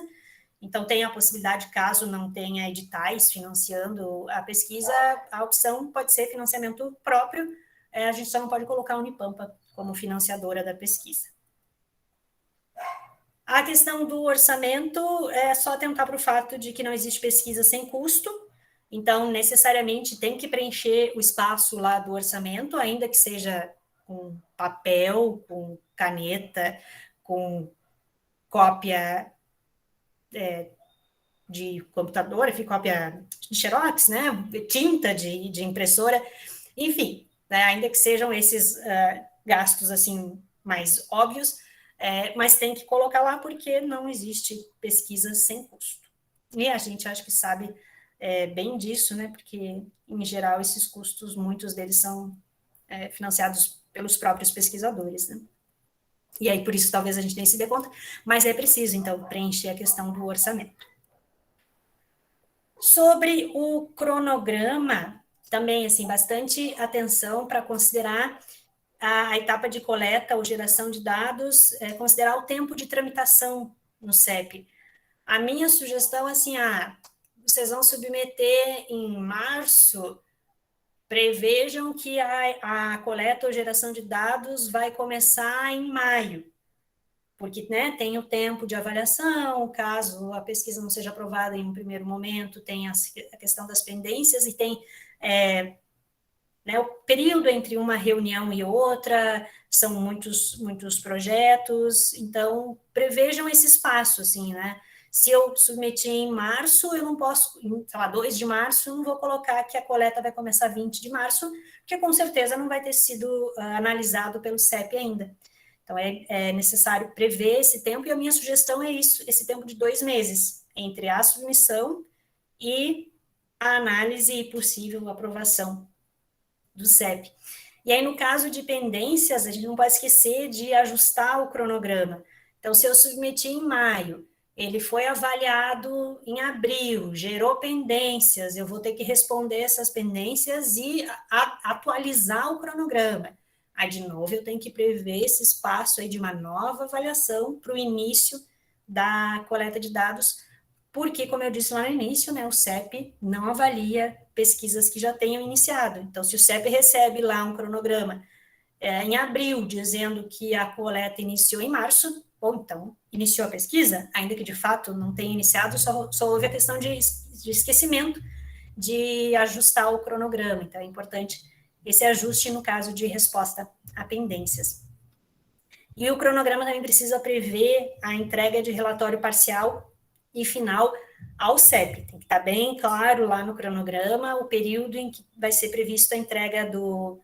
então tem a possibilidade, caso não tenha editais financiando a pesquisa, a opção pode ser financiamento próprio, a gente só não pode colocar a Unipampa como financiadora da pesquisa. A questão do orçamento é só atentar para o fato de que não existe pesquisa sem custo, então necessariamente tem que preencher o espaço lá do orçamento, ainda que seja com papel, com caneta, com cópia de computador, enfim, cópia de xerox, né, tinta de impressora, enfim, né, ainda que sejam esses gastos assim mais óbvios, mas tem que colocar lá porque não existe pesquisa sem custo. E a gente acho que sabe bem disso, né, porque em geral esses custos, muitos deles são financiados pelos próprios pesquisadores, né. E aí por isso talvez a gente nem se dê conta, mas é preciso então preencher a questão do orçamento. Sobre o cronograma, também, assim, bastante atenção para considerar a etapa de coleta ou geração de dados, considerar o tempo de tramitação no CEP. A minha sugestão, assim, vocês vão submeter em março, prevejam que a coleta ou geração de dados vai começar em maio, porque, né, tem o tempo de avaliação, caso a pesquisa não seja aprovada em um primeiro momento, tem a questão das pendências e tem né, o período entre uma reunião e outra, são muitos projetos, então prevejam esse espaço, assim, né? Se eu submeti em março, eu não posso, sei lá, 2 de março, eu não vou colocar que a coleta vai começar 20 de março, porque com certeza não vai ter sido analisado pelo CEP ainda. Então, é necessário prever esse tempo, e a minha sugestão é isso, esse tempo de 2 meses, entre a submissão e a análise e possível aprovação do CEP. E aí, no caso de pendências, a gente não pode esquecer de ajustar o cronograma. Então, se eu submeti em maio, ele foi avaliado em abril, gerou pendências, eu vou ter que responder essas pendências e atualizar o cronograma. Aí, de novo, eu tenho que prever esse espaço aí de uma nova avaliação para o início da coleta de dados, porque, como eu disse lá no início, né, o CEP não avalia pesquisas que já tenham iniciado. Então, se o CEP recebe lá um cronograma em abril, dizendo que a coleta iniciou em março, bom, então, iniciou a pesquisa, ainda que de fato não tenha iniciado, só houve a questão de esquecimento de ajustar o cronograma. Então, é importante esse ajuste no caso de resposta a pendências. E o cronograma também precisa prever a entrega de relatório parcial e final ao CEP. Tem que estar bem claro lá no cronograma o período em que vai ser prevista a entrega do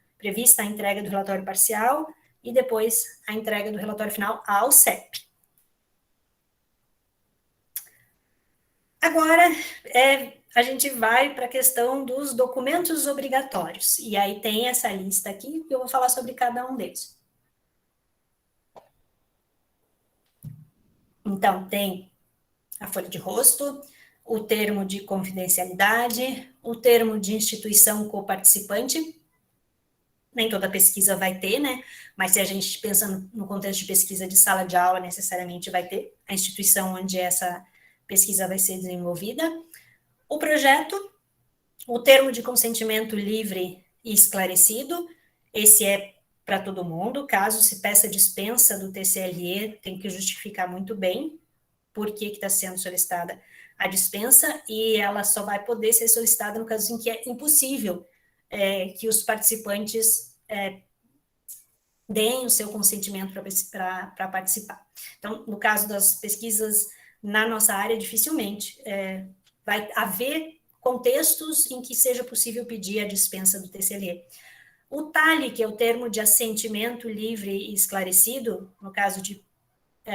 relatório parcial e depois a entrega do relatório final ao CEP. Agora, a gente vai para a questão dos documentos obrigatórios. E aí tem essa lista aqui, e eu vou falar sobre cada um deles. Então, tem a folha de rosto, o termo de confidencialidade, o termo de instituição coparticipante. Nem toda pesquisa vai ter, né? Mas se a gente pensa no contexto de pesquisa de sala de aula, necessariamente vai ter a instituição onde essa pesquisa vai ser desenvolvida. O projeto, o termo de consentimento livre e esclarecido, esse é para todo mundo. Caso se peça dispensa do TCLE, tem que justificar muito bem por que está sendo solicitada a dispensa, e ela só vai poder ser solicitada no caso em que é impossível que os participantes deem o seu consentimento para participar. Então, no caso das pesquisas na nossa área, dificilmente vai haver contextos em que seja possível pedir a dispensa do TCLE. O TALE, que é o termo de assentimento livre e esclarecido, no caso de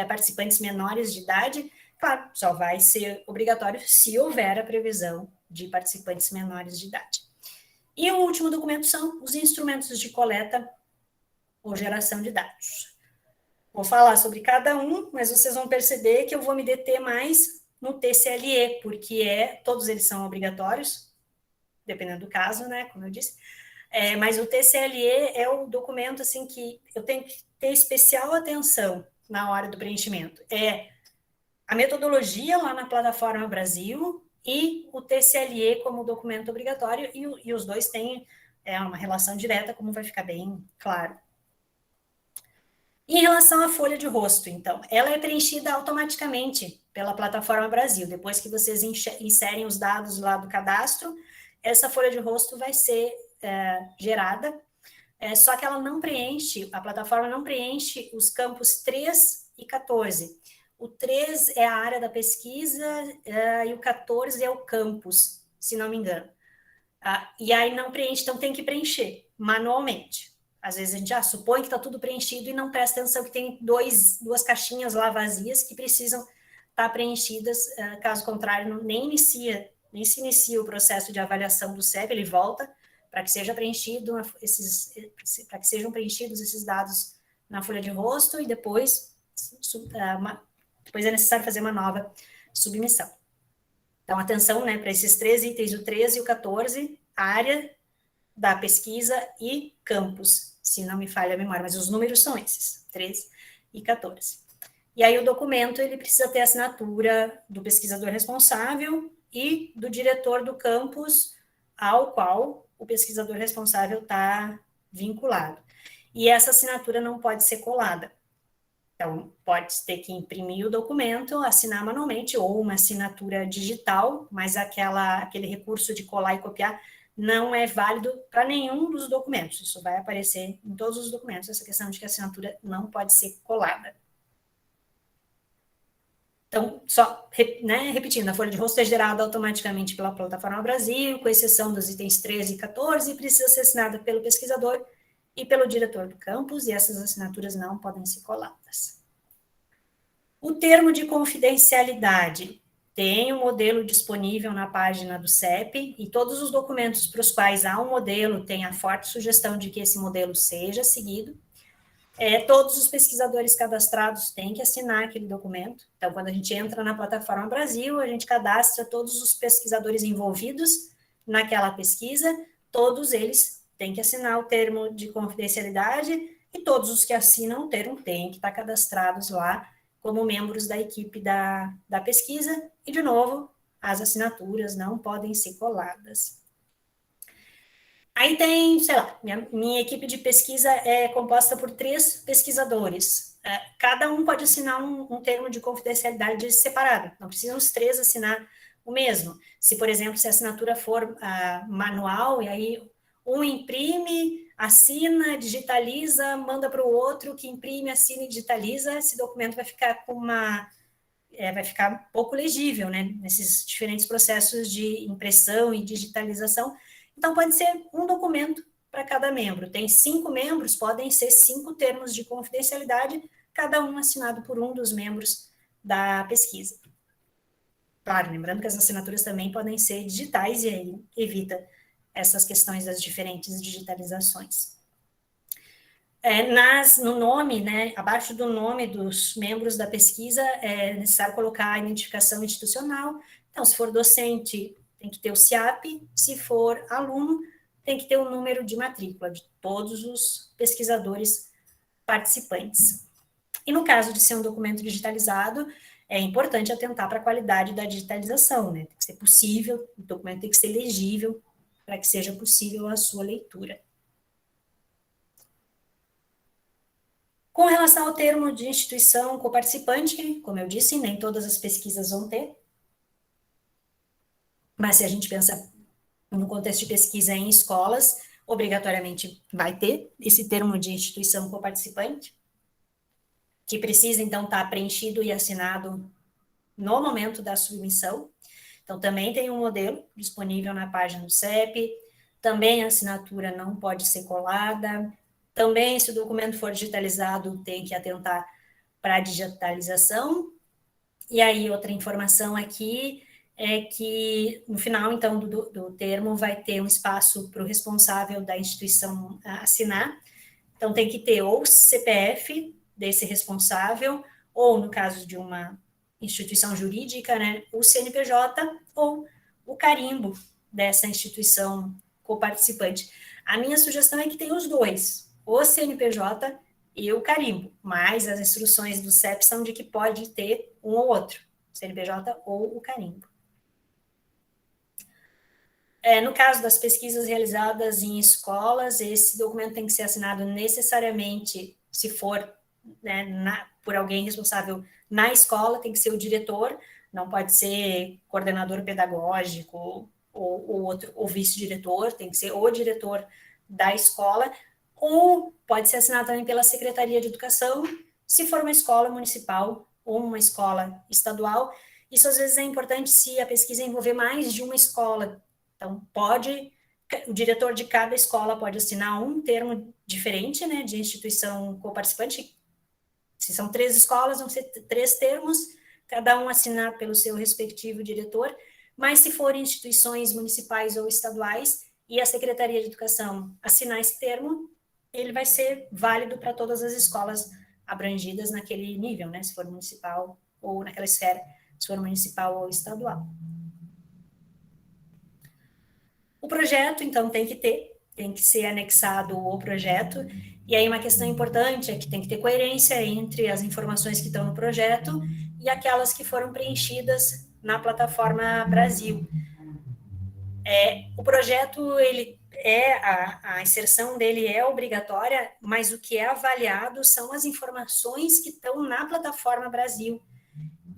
participantes menores de idade, claro, só vai ser obrigatório se houver a previsão de participantes menores de idade. E o último documento são os instrumentos de coleta ou geração de dados. Vou falar sobre cada um, mas vocês vão perceber que eu vou me deter mais no TCLE, porque todos eles são obrigatórios, dependendo do caso, né, como eu disse, mas o TCLE é o documento, assim, que eu tenho que ter especial atenção na hora do preenchimento. A metodologia lá na Plataforma Brasil e o TCLE como documento obrigatório, e os dois têm uma relação direta, como vai ficar bem claro. Em relação à folha de rosto, então, ela é preenchida automaticamente pela Plataforma Brasil. Depois que vocês inserem os dados lá do cadastro, essa folha de rosto vai ser gerada, só que ela não preenche, a plataforma não preenche os campos 3 e 14. O 3 é a área da pesquisa e o 14 é o campus, se não me engano. E aí não preenche, então tem que preencher manualmente. Às vezes a gente supõe que está tudo preenchido e não presta atenção que tem duas caixinhas lá vazias que precisam estar preenchidas, caso contrário, nem se inicia o processo de avaliação do CEP, ele volta para que sejam preenchidos esses dados na folha de rosto e depois é necessário fazer uma nova submissão. Então, atenção, né, para esses 3 itens, o 13 e o 14, área da pesquisa e campus, se não me falha a memória, mas os números são esses, 13 e 14. E aí o documento, ele precisa ter assinatura do pesquisador responsável e do diretor do campus ao qual o pesquisador responsável está vinculado. E essa assinatura não pode ser colada. Então, pode ter que imprimir o documento, assinar manualmente, ou uma assinatura digital, mas aquele recurso de colar e copiar não é válido para nenhum dos documentos. Isso vai aparecer em todos os documentos, essa questão de que a assinatura não pode ser colada. Então, só repetindo, a folha de rosto é gerada automaticamente pela Plataforma Brasil, com exceção dos itens 13 e 14, e precisa ser assinada pelo pesquisador e pelo diretor do campus, e essas assinaturas não podem ser coladas. O termo de confidencialidade tem um modelo disponível na página do CEP, e todos os documentos para os quais há um modelo têm a forte sugestão de que esse modelo seja seguido. Todos os pesquisadores cadastrados têm que assinar aquele documento. Então, quando a gente entra na Plataforma Brasil, a gente cadastra todos os pesquisadores envolvidos naquela pesquisa, todos eles têm que assinar o termo de confidencialidade, e todos os que assinam o termo têm que estar cadastrados lá como membros da equipe da pesquisa, e, de novo, as assinaturas não podem ser coladas. Aí tem, sei lá, minha equipe de pesquisa é composta por 3 pesquisadores. Cada um pode assinar um termo de confidencialidade separado, não precisam os 3 assinar o mesmo. Se, por exemplo, se a assinatura for manual, e aí um imprime, assina, digitaliza, manda para o outro, que imprime, assina e digitaliza, esse documento vai ficar vai ficar pouco legível, né, nesses diferentes processos de impressão e digitalização. Então, pode ser um documento para cada membro. Tem 5 membros, podem ser 5 termos de confidencialidade, cada um assinado por um dos membros da pesquisa. Claro, lembrando que as assinaturas também podem ser digitais, e aí evita essas questões das diferentes digitalizações. No nome, né, abaixo do nome dos membros da pesquisa, é necessário colocar a identificação institucional. Então, se for docente, tem que ter o CIAP, se for aluno, tem que ter o número de matrícula de todos os pesquisadores participantes. E no caso de ser um documento digitalizado, é importante atentar para a qualidade da digitalização, né? Tem que ser possível, o documento tem que ser legível, para que seja possível a sua leitura. Com relação ao termo de instituição coparticipante, como eu disse, nem todas as pesquisas vão ter, mas se a gente pensa no contexto de pesquisa em escolas, obrigatoriamente vai ter esse termo de instituição coparticipante, que precisa, então, estar preenchido e assinado no momento da submissão. Então, também tem um modelo disponível na página do CEP, também a assinatura não pode ser colada, também, se o documento for digitalizado, tem que atentar para a digitalização. E aí, outra informação aqui é que, no final, então, do termo, vai ter um espaço para o responsável da instituição assinar. Então, tem que ter ou o CPF desse responsável, ou, no caso de uma instituição jurídica, né, o CNPJ ou o carimbo dessa instituição coparticipante. A minha sugestão é que tenha os dois, o CNPJ e o carimbo, mas as instruções do CEP são de que pode ter um ou outro, CNPJ ou o carimbo. No caso das pesquisas realizadas em escolas, esse documento tem que ser assinado necessariamente, se for, né, por alguém responsável na escola, tem que ser o diretor, não pode ser coordenador pedagógico ou outro, ou vice-diretor, tem que ser o diretor da escola, ou pode ser assinado também pela Secretaria de Educação, se for uma escola municipal ou uma escola estadual. Isso às vezes é importante se a pesquisa envolver mais de uma escola. Então, o diretor de cada escola pode assinar um termo diferente, né, de instituição coparticipante. Se são 3 escolas, vão ser 3 termos, cada um assinar pelo seu respectivo diretor, mas se forem instituições municipais ou estaduais e a Secretaria de Educação assinar esse termo, ele vai ser válido para todas as escolas abrangidas naquele nível, né, se for municipal ou naquela esfera, se for municipal ou estadual. O projeto, então, tem que ser anexado o projeto, e aí uma questão importante é que tem que ter coerência entre as informações que estão no projeto e aquelas que foram preenchidas na plataforma Brasil. O projeto, a inserção dele é obrigatória, mas o que é avaliado são as informações que estão na plataforma Brasil.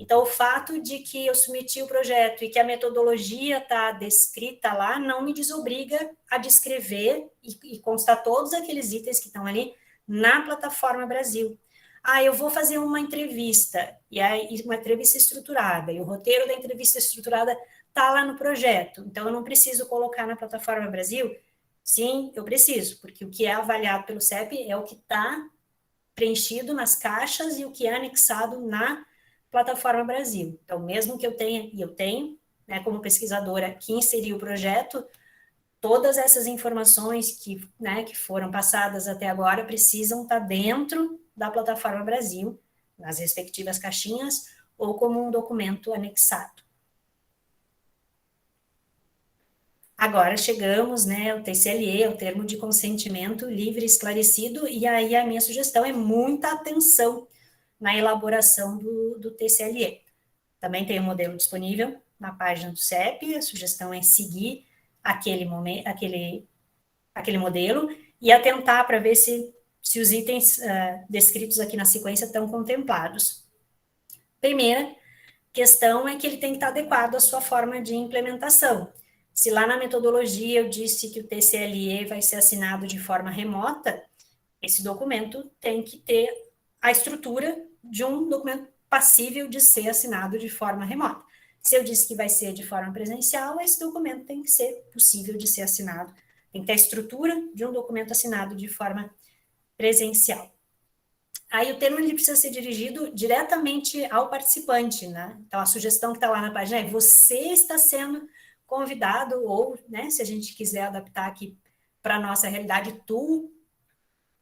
Então, o fato de que eu submeti o projeto e que a metodologia está descrita lá, não me desobriga a descrever e constar todos aqueles itens que estão ali na plataforma Brasil. Eu vou fazer uma entrevista, e aí uma entrevista estruturada, e o roteiro da entrevista estruturada está lá no projeto, então eu não preciso colocar na plataforma Brasil? Sim, eu preciso, porque o que é avaliado pelo CEP é o que está preenchido nas caixas e o que é anexado na plataforma Brasil. Então, mesmo que eu tenha, e eu tenho, né, como pesquisadora que inseri o projeto, todas essas informações que foram passadas até agora precisam estar dentro da plataforma Brasil, nas respectivas caixinhas, ou como um documento anexado. Agora chegamos, né, o TCLE, o termo de consentimento livre e esclarecido, e aí a minha sugestão é muita atenção na elaboração do TCLE. Também tem um modelo disponível na página do CEP, a sugestão é seguir aquele modelo e atentar para ver se os itens descritos aqui na sequência estão contemplados. Primeira questão é que ele tem que estar adequado à sua forma de implementação. Se lá na metodologia eu disse que o TCLE vai ser assinado de forma remota, esse documento tem que ter a estrutura de um documento passível de ser assinado de forma remota. Se eu disse que vai ser de forma presencial, esse documento tem que ser possível de ser assinado, tem que ter a estrutura de um documento assinado de forma presencial. Aí o termo ele precisa ser dirigido diretamente ao participante, né? Então a sugestão que está lá na página é: você está sendo convidado, ou, né, se a gente quiser adaptar aqui para a nossa realidade, tu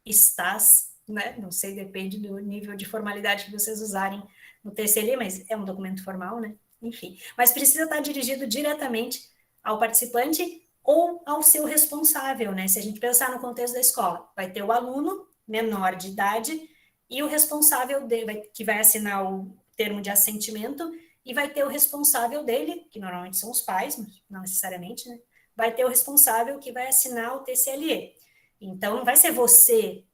estás, né? Não sei, depende do nível de formalidade que vocês usarem no TCLE, mas é um documento formal, né? Enfim, mas precisa estar dirigido diretamente ao participante ou ao seu responsável, né? Se a gente pensar no contexto da escola, vai ter o aluno menor de idade e o responsável dele, que vai assinar o termo de assentimento, e vai ter o responsável dele, que normalmente são os pais, mas não necessariamente, né? Vai ter o responsável que vai assinar o TCLE. Então, não vai ser você,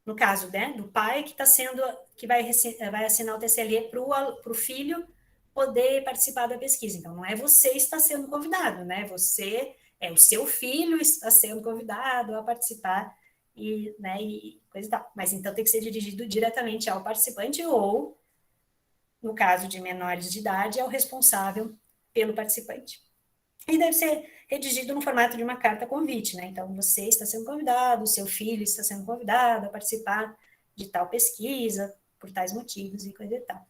no caso, né, do pai que vai assinar o TCLE para o filho poder participar da pesquisa. Então, não é você que está sendo convidado, né? Você é o seu filho está sendo convidado a participar e, né, e coisa e tal. Mas então tem que ser dirigido diretamente ao participante ou, no caso de menores de idade, ao responsável pelo participante. E deve ser redigido no formato de uma carta convite, né? Então, você está sendo convidado, o seu filho está sendo convidado a participar de tal pesquisa, por tais motivos e coisa e tal.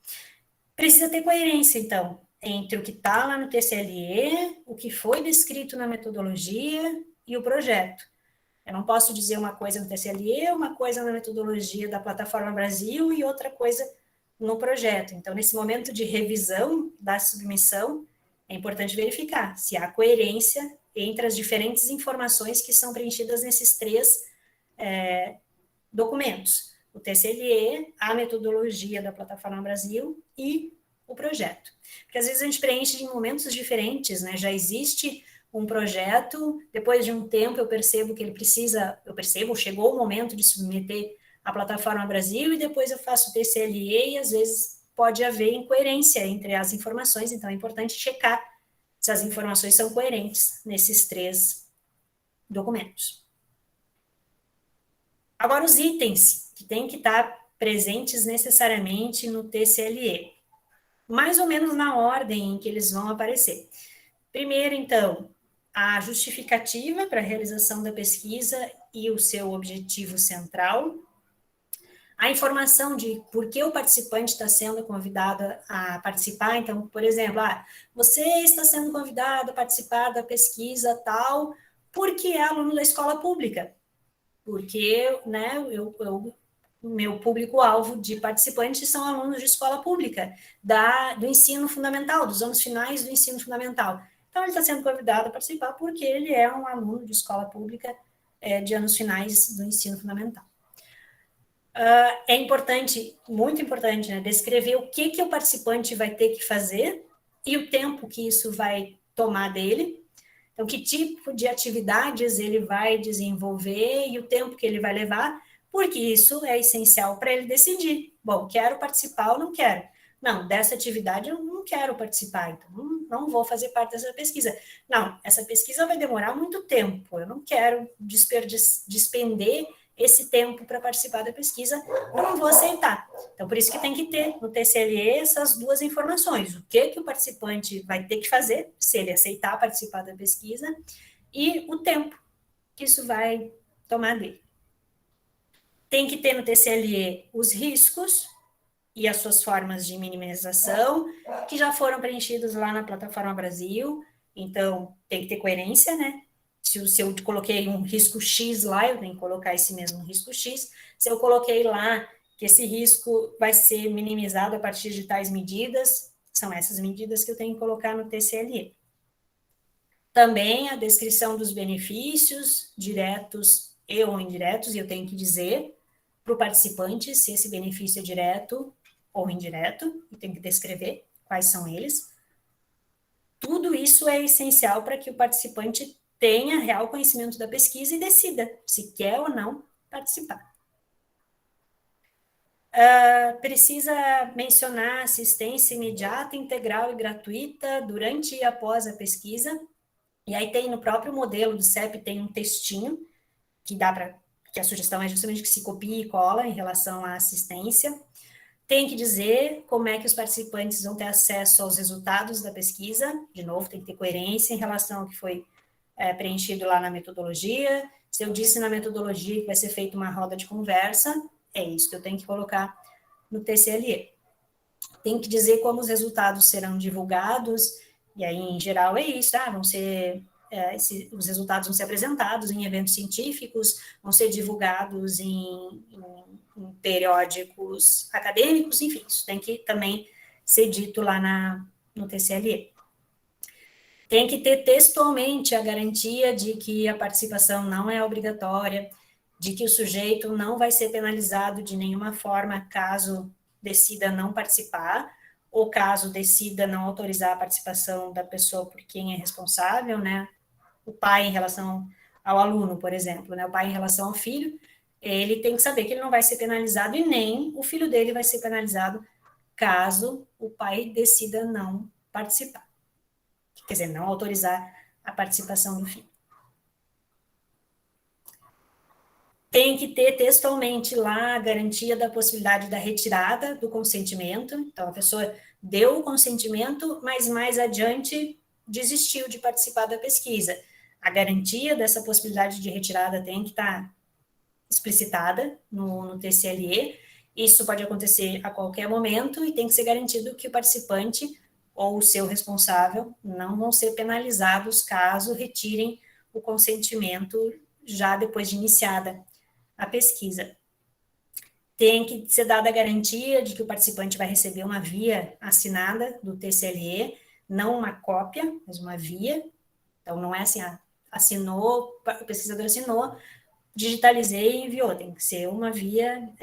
Precisa ter coerência, então, entre o que está lá no TCLE, o que foi descrito na metodologia e o projeto. Eu não posso dizer uma coisa no TCLE, uma coisa na metodologia da Plataforma Brasil e outra coisa no projeto. Então, nesse momento de revisão da submissão, é importante verificar se há coerência entre as diferentes informações que são preenchidas nesses três documentos: o TCLE, a metodologia da Plataforma Brasil e o projeto. Porque às vezes a gente preenche em momentos diferentes, né? Já existe um projeto, depois de um tempo eu percebo que ele precisa, chegou o momento de submeter a Plataforma Brasil e depois eu faço o TCLE e às vezes pode haver incoerência entre as informações, então é importante checar se as informações são coerentes nesses três documentos. Agora, os itens que têm que estar presentes necessariamente no TCLE, mais ou menos na ordem em que eles vão aparecer. Primeiro, então, a justificativa para a realização da pesquisa e o seu objetivo central, a informação de por que o participante está sendo convidado a participar. Então, por exemplo, você está sendo convidado a participar da pesquisa tal porque é aluno da escola pública, porque, né, o meu público-alvo de participantes são alunos de escola pública, do ensino fundamental, dos anos finais do ensino fundamental. Então, ele está sendo convidado a participar porque ele é um aluno de escola pública de anos finais do ensino fundamental. É importante, muito importante, né, descrever o que o participante vai ter que fazer e o tempo que isso vai tomar dele. Então, que tipo de atividades ele vai desenvolver e o tempo que ele vai levar, porque isso é essencial para ele decidir. Bom, quero participar ou não quero? Não, dessa atividade eu não quero participar, então não vou fazer parte dessa pesquisa. Não, essa pesquisa vai demorar muito tempo, eu não quero despender esse tempo para participar da pesquisa, não vou aceitar. Então, por isso que tem que ter no TCLE essas duas informações: o que o participante vai ter que fazer, se ele aceitar participar da pesquisa, e o tempo que isso vai tomar dele. Tem que ter no TCLE os riscos e as suas formas de minimização, que já foram preenchidos lá na Plataforma Brasil, então tem que ter coerência, né? Se eu coloquei um risco X lá, eu tenho que colocar esse mesmo risco X. Se eu coloquei lá que esse risco vai ser minimizado a partir de tais medidas, são essas medidas que eu tenho que colocar no TCLE. Também a descrição dos benefícios, diretos e ou indiretos, e eu tenho que dizer para o participante se esse benefício é direto ou indireto, e tenho que descrever quais são eles. Tudo isso é essencial para que o participante tenha real conhecimento da pesquisa e decida se quer ou não participar. Precisa mencionar assistência imediata, integral e gratuita durante e após a pesquisa. E aí tem no próprio modelo do CEP, tem um textinho que dá para, que a sugestão é justamente que se copie e cola em relação à assistência. Tem que dizer como é que os participantes vão ter acesso aos resultados da pesquisa. De novo, tem que ter coerência em relação ao que foi preenchido lá na metodologia. Se eu disse na metodologia que vai ser feita uma roda de conversa, é isso que eu tenho que colocar no TCLE. Tem que dizer como os resultados serão divulgados, e aí, em geral, é isso, vão ser, os resultados vão ser apresentados em eventos científicos, vão ser divulgados em periódicos acadêmicos, enfim, isso tem que também ser dito lá no TCLE. Tem que ter textualmente a garantia de que a participação não é obrigatória, de que o sujeito não vai ser penalizado de nenhuma forma caso decida não participar, ou caso decida não autorizar a participação da pessoa por quem é responsável, né? O pai em relação ao aluno, por exemplo, né? O pai em relação ao filho, ele tem que saber que ele não vai ser penalizado e nem o filho dele vai ser penalizado caso o pai decida não participar. Quer dizer, não autorizar a participação do filho. Tem que ter textualmente lá a garantia da possibilidade da retirada do consentimento. Então, a pessoa deu o consentimento, mas mais adiante desistiu de participar da pesquisa. A garantia dessa possibilidade de retirada tem que estar explicitada no TCLE. Isso pode acontecer a qualquer momento e tem que ser garantido que o participante ou o seu responsável não vão ser penalizados caso retirem o consentimento já depois de iniciada a pesquisa. Tem que ser dada a garantia de que o participante vai receber uma via assinada do TCLE, não uma cópia, mas uma via. Então, não é assim, assinou, o pesquisador assinou, digitalizei e enviou. Tem que ser uma via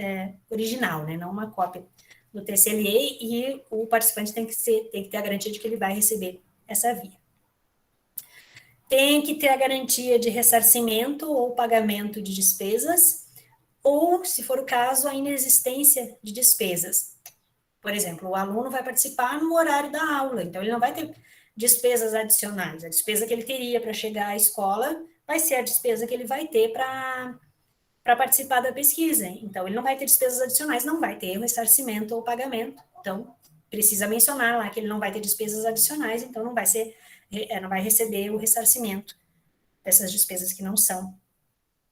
original, né? Não uma cópia do TCLE, e o participante tem que ter a garantia de que ele vai receber essa via. Tem que ter a garantia de ressarcimento ou pagamento de despesas, ou, se for o caso, a inexistência de despesas. Por exemplo, o aluno vai participar no horário da aula, então ele não vai ter despesas adicionais. A despesa que ele teria para chegar à escola vai ser a despesa que ele vai ter para participar da pesquisa. Então, ele não vai ter despesas adicionais, não vai ter ressarcimento ou pagamento. Então, precisa mencionar lá que ele não vai ter despesas adicionais, então não vai receber o ressarcimento dessas despesas que não são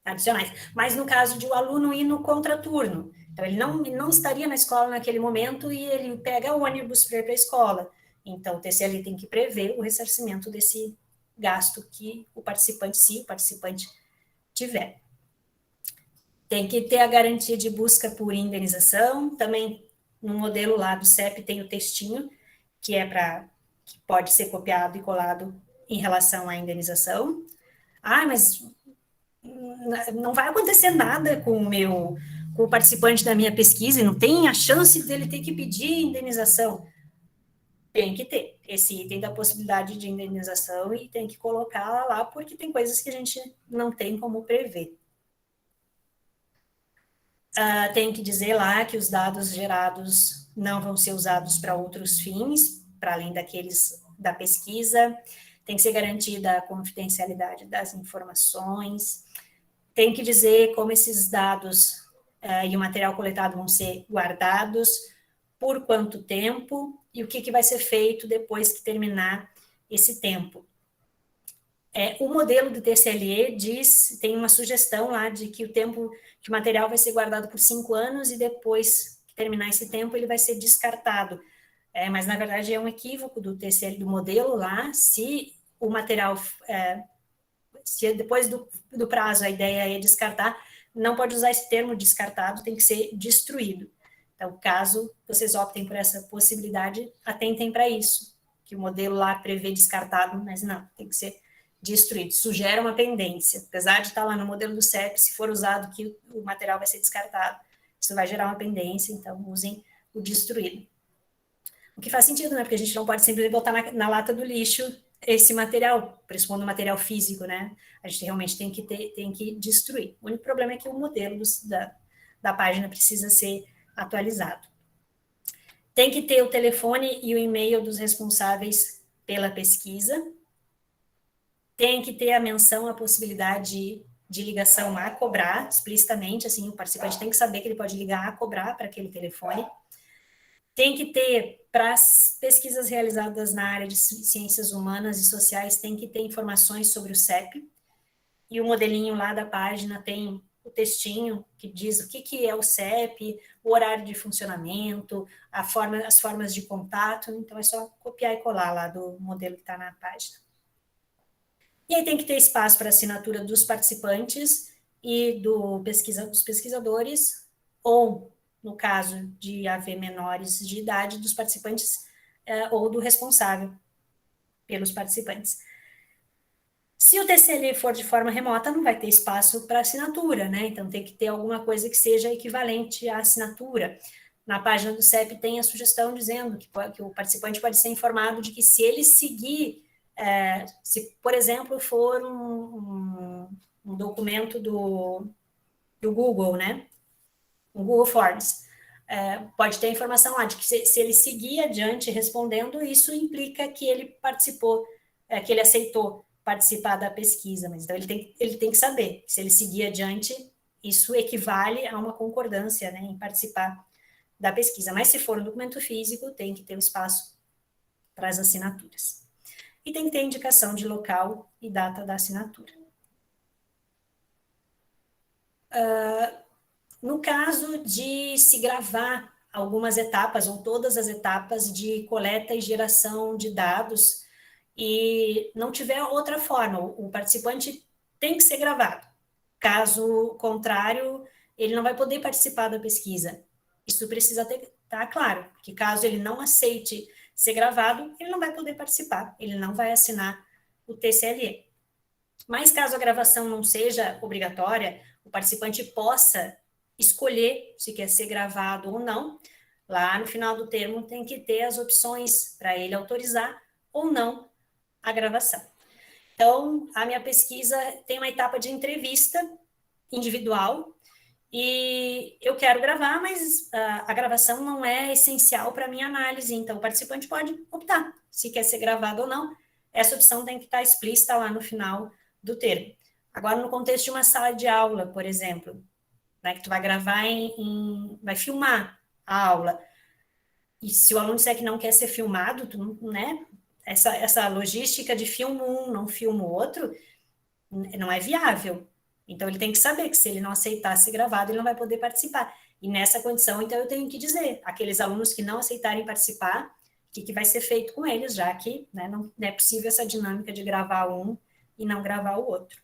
adicionais. Mas no caso de o aluno ir no contraturno, então ele não estaria na escola naquele momento e ele pega o ônibus para ir para a escola. Então o TCLE tem que prever o ressarcimento desse gasto que o participante, se o participante tiver. Tem que ter a garantia de busca por indenização. Também no modelo lá do CEP tem o textinho, que pode ser copiado e colado em relação à indenização. Mas não vai acontecer nada com o participante da minha pesquisa, e não tem a chance dele ter que pedir indenização. Tem que ter esse item da possibilidade de indenização e tem que colocar lá, porque tem coisas que a gente não tem como prever. Tem que dizer lá que os dados gerados não vão ser usados para outros fins, para além daqueles da pesquisa. Tem que ser garantida a confidencialidade das informações. Tem que dizer como esses dados e o material coletado vão ser guardados, por quanto tempo e o que vai ser feito depois que terminar esse tempo. O modelo do TCLE tem uma sugestão lá de que que o material vai ser guardado por 5 anos e depois que terminar esse tempo ele vai ser descartado. Mas na verdade é um equívoco do TCLE, do modelo lá. Se o material, se depois do prazo a ideia é descartar, não pode usar esse termo descartado, tem que ser destruído. Então, caso vocês optem por essa possibilidade, atentem para isso, que o modelo lá prevê descartado, mas não, tem que ser destruído. Isso gera uma pendência. Apesar de estar lá no modelo do CEP, se for usado que o material vai ser descartado, isso vai gerar uma pendência, então usem o destruído. O que faz sentido, né? Porque a gente não pode sempre botar na lata do lixo esse material, pressupondo material físico, né? A gente realmente tem que destruir. O único problema é que o modelo da página precisa ser atualizado. Tem que ter o telefone e o e-mail dos responsáveis pela pesquisa. Tem que ter a menção à possibilidade de ligação a cobrar, explicitamente, assim, o participante tem que saber que ele pode ligar a cobrar para aquele telefone. Tem que ter, para as pesquisas realizadas na área de ciências humanas e sociais, tem que ter informações sobre o CEP, e o modelinho lá da página tem o textinho que diz o que é o CEP, o horário de funcionamento, as formas de contato, então é só copiar e colar lá do modelo que está na página. E aí tem que ter espaço para assinatura dos participantes e dos pesquisadores, ou, no caso de haver menores de idade, dos participantes ou do responsável pelos participantes. Se o TCLE for de forma remota, não vai ter espaço para assinatura, né? Então tem que ter alguma coisa que seja equivalente à assinatura. Na página do CEP tem a sugestão dizendo que o participante pode ser informado de que se ele seguir, se, por exemplo, for um documento do Google, né? Um Google Forms, pode ter a informação lá de que se ele seguir adiante respondendo, isso implica que ele participou, que ele aceitou participar da pesquisa, mas então ele tem que saber que se ele seguir adiante, isso equivale a uma concordância, né, em participar da pesquisa. Mas se for um documento físico, tem que ter o espaço para as assinaturas. E tem que ter indicação de local e data da assinatura. No caso de se gravar algumas etapas ou todas as etapas de coleta e geração de dados e não tiver outra forma, o participante tem que ser gravado. Caso contrário, ele não vai poder participar da pesquisa. Isso precisa estar claro, que caso ele não aceite ser gravado, ele não vai poder participar, ele não vai assinar o TCLE. Mas caso a gravação não seja obrigatória, o participante possa escolher se quer ser gravado ou não. Lá no final do termo tem que ter as opções para ele autorizar ou não a gravação. Então, a minha pesquisa tem uma etapa de entrevista individual e eu quero gravar, mas a gravação não é essencial para a minha análise, então o participante pode optar se quer ser gravado ou não. Essa opção tem que estar explícita lá no final do termo. Agora, no contexto de uma sala de aula, por exemplo, né, que tu vai gravar vai filmar a aula, e se o aluno disser que não quer ser filmado, né, essa logística de filmo um, não filmo o outro, não é viável. Então, ele tem que saber que se ele não aceitar ser gravado, ele não vai poder participar. E nessa condição, então, eu tenho que dizer, aqueles alunos que não aceitarem participar, o que vai ser feito com eles, já que, né, não é possível essa dinâmica de gravar um e não gravar o outro.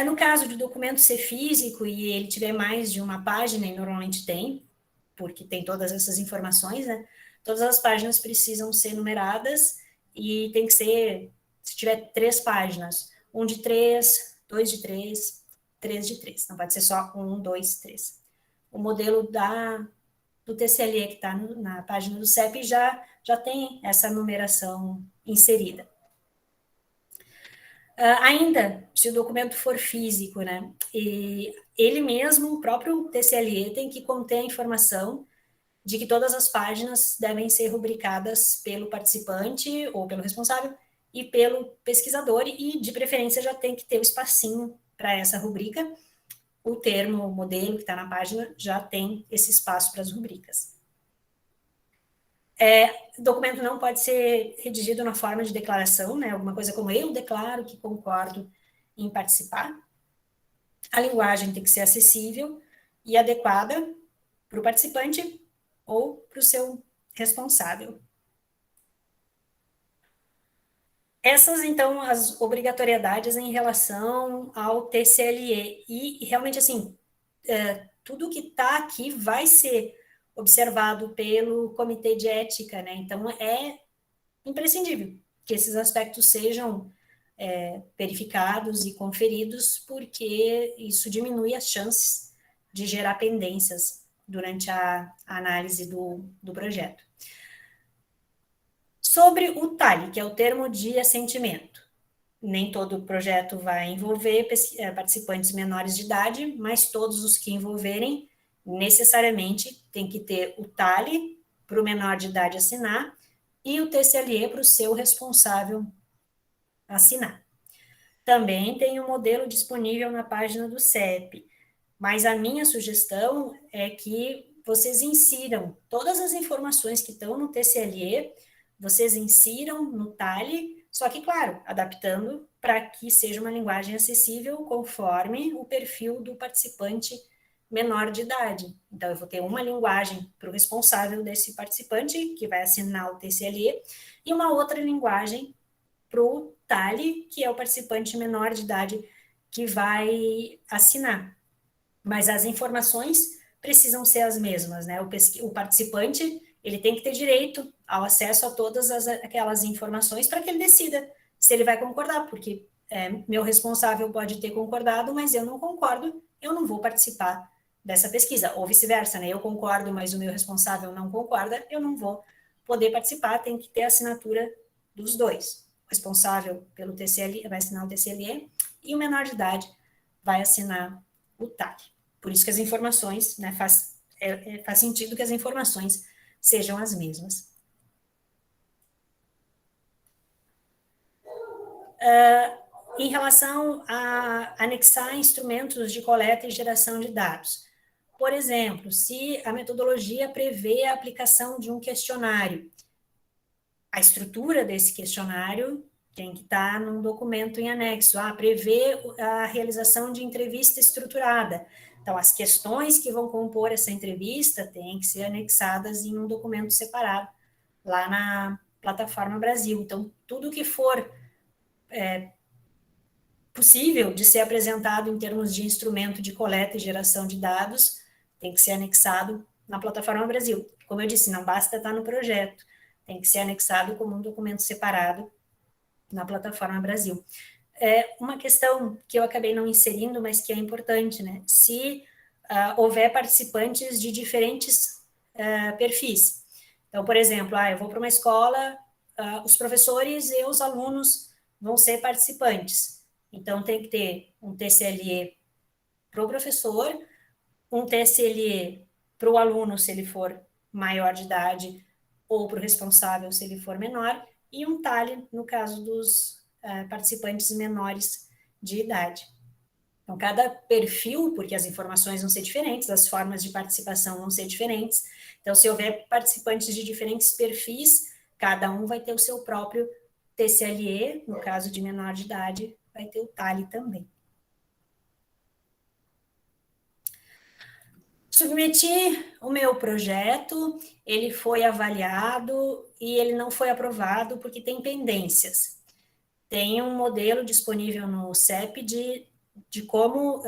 No caso de documento ser físico e ele tiver mais de uma página, e normalmente tem, porque tem todas essas informações, né? Todas as páginas precisam ser numeradas e tem que ser, se tiver 3 páginas, 1 de 3, 2 de 3, 3 de 3. Não pode ser só 1, 2, 3. O modelo do TCLE que está na página do CEP já tem essa numeração inserida. Ainda, se o documento for físico, né, e ele mesmo, o próprio TCLE, tem que conter a informação de que todas as páginas devem ser rubricadas pelo participante ou pelo responsável e pelo pesquisador, e de preferência já tem que ter o espacinho para essa rubrica. O termo, o modelo que está na página já tem esse espaço para as rubricas. O documento não pode ser redigido na forma de declaração, né? Alguma coisa como eu declaro que concordo em participar. A linguagem tem que ser acessível e adequada para o participante ou para o seu responsável. Essas, então, as obrigatoriedades em relação ao TCLE. E realmente, assim, tudo que está aqui vai ser observado pelo Comitê de Ética, né? Então, é imprescindível que esses aspectos sejam verificados e conferidos, porque isso diminui as chances de gerar pendências durante a análise do projeto. Sobre o TALE, que é o termo de assentimento. Nem todo projeto vai envolver participantes menores de idade, mas todos os que envolverem, necessariamente, tem que ter o TALE para o menor de idade assinar e o TCLE para o seu responsável assinar. Também tem um modelo disponível na página do CEP, mas a minha sugestão é que vocês insiram todas as informações que estão no TCLE, vocês insiram no TALE, só que, claro, adaptando para que seja uma linguagem acessível conforme o perfil do participante menor de idade. Então, eu vou ter uma linguagem para o responsável desse participante, que vai assinar o TCLE, e uma outra linguagem para o TALE, que é o participante menor de idade que vai assinar. Mas as informações precisam ser as mesmas, né? O participante, ele tem que ter direito ao acesso a todas aquelas informações para que ele decida se ele vai concordar, porque meu responsável pode ter concordado, mas eu não concordo, eu não vou participar dessa pesquisa, ou vice-versa, né? Eu concordo, mas o meu responsável não concorda, eu não vou poder participar, tem que ter a assinatura dos dois. O responsável pelo TCLE vai assinar o TCLE e o menor de idade vai assinar o TAC. Por isso que as informações, né, faz sentido que as informações sejam as mesmas. em relação a anexar instrumentos de coleta e geração de dados. Por exemplo, se a metodologia prevê a aplicação de um questionário, a estrutura desse questionário tem que estar num documento em anexo. Prevê a realização de entrevista estruturada. Então, as questões que vão compor essa entrevista têm que ser anexadas em um documento separado, lá na plataforma Brasil. Então, tudo que for possível de ser apresentado em termos de instrumento de coleta e geração de dados tem que ser anexado na plataforma Brasil. Como eu disse, não basta estar no projeto, tem que ser anexado como um documento separado na plataforma Brasil. Uma questão que eu acabei não inserindo, mas que é importante, né? Se houver participantes de diferentes perfis. Então, por exemplo, eu vou para uma escola, os professores e os alunos vão ser participantes. Então, tem que ter um TCLE para o professor, um TCLE para o aluno, se ele for maior de idade, ou para o responsável, se ele for menor, e um TALE, no caso dos participantes menores de idade. Então, cada perfil, porque as informações vão ser diferentes, as formas de participação vão ser diferentes. Então, se houver participantes de diferentes perfis, cada um vai ter o seu próprio TCLE, no caso de menor de idade, vai ter o TALE também. Submeti o meu projeto, ele foi avaliado e ele não foi aprovado porque tem pendências. Tem um modelo disponível no CEP de como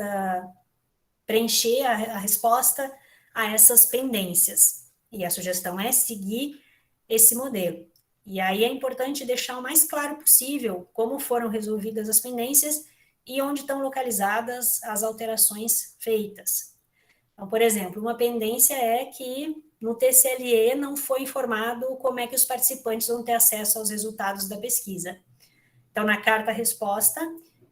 preencher a resposta a essas pendências. E a sugestão é seguir esse modelo. E aí é importante deixar o mais claro possível como foram resolvidas as pendências e onde estão localizadas as alterações feitas. Então, por exemplo, uma pendência é que no TCLE não foi informado como é que os participantes vão ter acesso aos resultados da pesquisa. Então, na carta-resposta,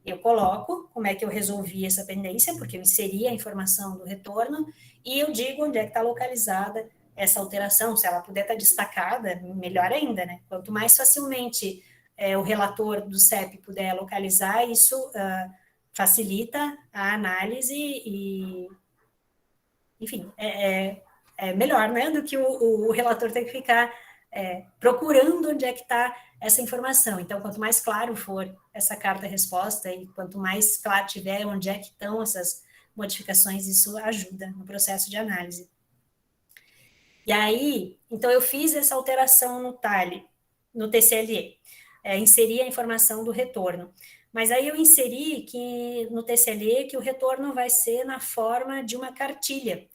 eu coloco como é que eu resolvi essa pendência, porque eu inseri a informação do retorno, e eu digo onde é que está localizada essa alteração. Se ela puder estar destacada, melhor ainda, né? Quanto mais facilmente o relator do CEP puder localizar, isso facilita a análise e enfim, é melhor, né, do que o relator ter que ficar procurando onde é que está essa informação. Então, quanto mais claro for essa carta-resposta e quanto mais claro tiver onde é que estão essas modificações, isso ajuda no processo de análise. E aí, então eu fiz essa alteração no TALE, no TCLE, inseri a informação do retorno. Mas aí eu inseri que no TCLE que o retorno vai ser na forma de uma cartilha.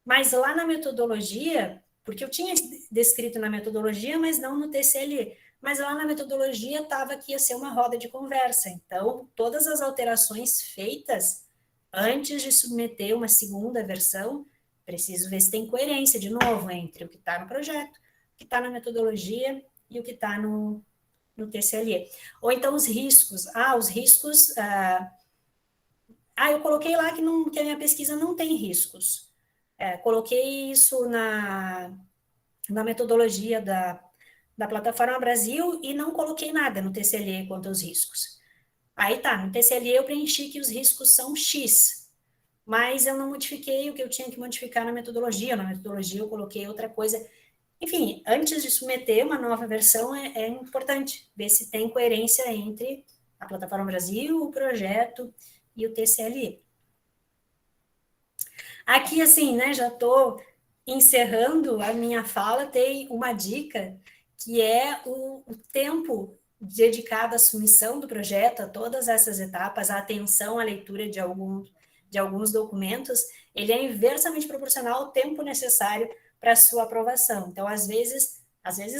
Mas lá na metodologia, porque eu tinha descrito na metodologia, mas não no TCLE, mas lá na metodologia estava que ia ser uma roda de conversa. Então, todas as alterações feitas antes de submeter uma segunda versão, preciso ver se tem coerência, de novo, entre o que está no projeto, o que está na metodologia e o que está no TCLE. Ou então os riscos. Os riscos... eu coloquei lá que a minha pesquisa não tem riscos. Coloquei isso na metodologia da plataforma Brasil e não coloquei nada no TCLE quanto aos riscos. Aí tá, no TCLE eu preenchi que os riscos são X, mas eu não modifiquei o que eu tinha que modificar na metodologia eu coloquei outra coisa. Enfim, antes de submeter uma nova versão, é importante ver se tem coerência entre a plataforma Brasil, o projeto e o TCLE. Aqui, assim, né, já estou encerrando a minha fala, tem uma dica, que é o tempo dedicado à submissão do projeto, a todas essas etapas, a atenção à leitura de alguns documentos, ele é inversamente proporcional ao tempo necessário para a sua aprovação. Então, às vezes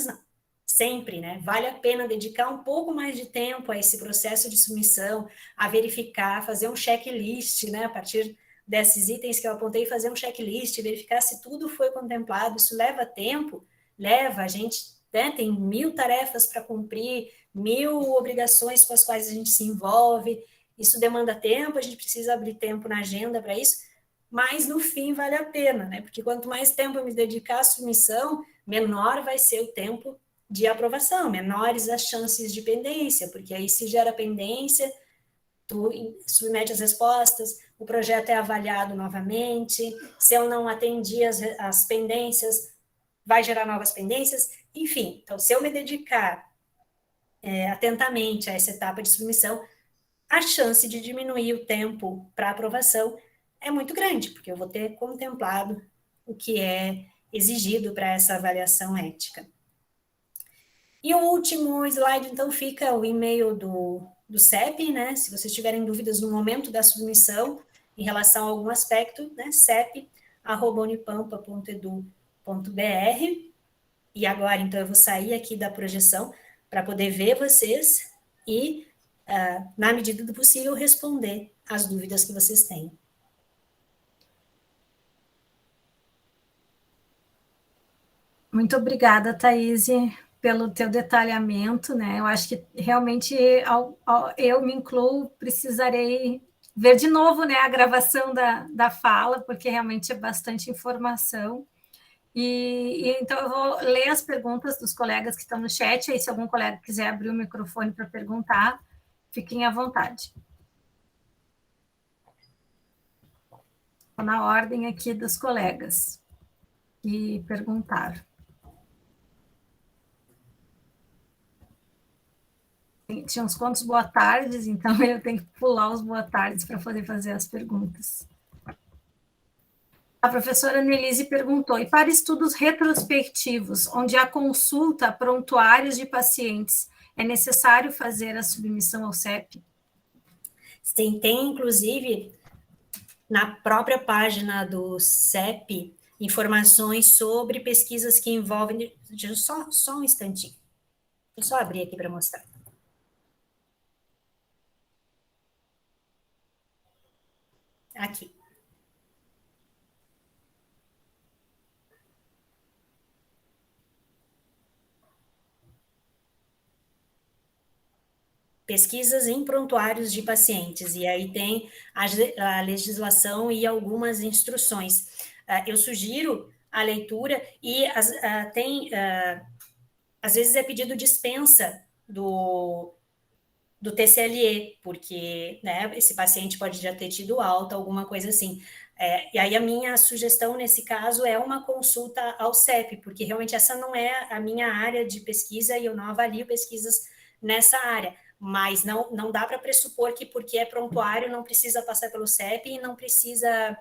não, sempre, né? Vale a pena dedicar um pouco mais de tempo a esse processo de submissão, a verificar, fazer um checklist, né? A partir desses itens que eu apontei, fazer um checklist, verificar se tudo foi contemplado. Isso leva tempo, a gente, né, tem 1000 tarefas para cumprir, 1000 obrigações com as quais a gente se envolve, isso demanda tempo, a gente precisa abrir tempo na agenda para isso, mas no fim vale a pena, né? Porque quanto mais tempo eu me dedicar à submissão, menor vai ser o tempo de aprovação, menores as chances de pendência, porque aí se gera pendência, tu submete as respostas, o projeto é avaliado novamente, se eu não atendi as pendências, vai gerar novas pendências, enfim. Então, se eu me dedicar atentamente a essa etapa de submissão, a chance de diminuir o tempo para aprovação é muito grande, porque eu vou ter contemplado o que é exigido para essa avaliação ética. E o último slide, então, fica o e-mail do CEP, né? Se vocês tiverem dúvidas no momento da submissão, em relação a algum aspecto, né? cep@unipampa.edu.br. E agora, então, eu vou sair aqui da projeção para poder ver vocês e, na medida do possível, responder as dúvidas que vocês têm. Muito obrigada, Thaís, pelo teu detalhamento, né? Eu acho que realmente eu me incluo, precisarei ver de novo, né, a gravação da fala, porque realmente é bastante informação. Então eu vou ler as perguntas dos colegas que estão no chat, aí se algum colega quiser abrir o microfone para perguntar, fiquem à vontade. Estou na ordem aqui dos colegas que perguntaram. Tinha uns quantos boa tardes, então eu tenho que pular os boa tardes para poder fazer as perguntas. A professora Nelise perguntou, e para estudos retrospectivos, onde há consulta prontuários de pacientes, é necessário fazer a submissão ao CEP? Sim, tem inclusive na própria página do CEP informações sobre pesquisas que envolvem... Só um instantinho. Deixa eu só abrir aqui para mostrar. Aqui. Pesquisas em prontuários de pacientes, e aí tem a legislação e algumas instruções. Eu sugiro a leitura e às vezes é pedido dispensa do TCLE, porque, né, esse paciente pode já ter tido alta, alguma coisa assim. E aí a minha sugestão nesse caso é uma consulta ao CEP, porque realmente essa não é a minha área de pesquisa e eu não avalio pesquisas nessa área, mas não dá para pressupor que porque é prontuário não precisa passar pelo CEP e não precisa,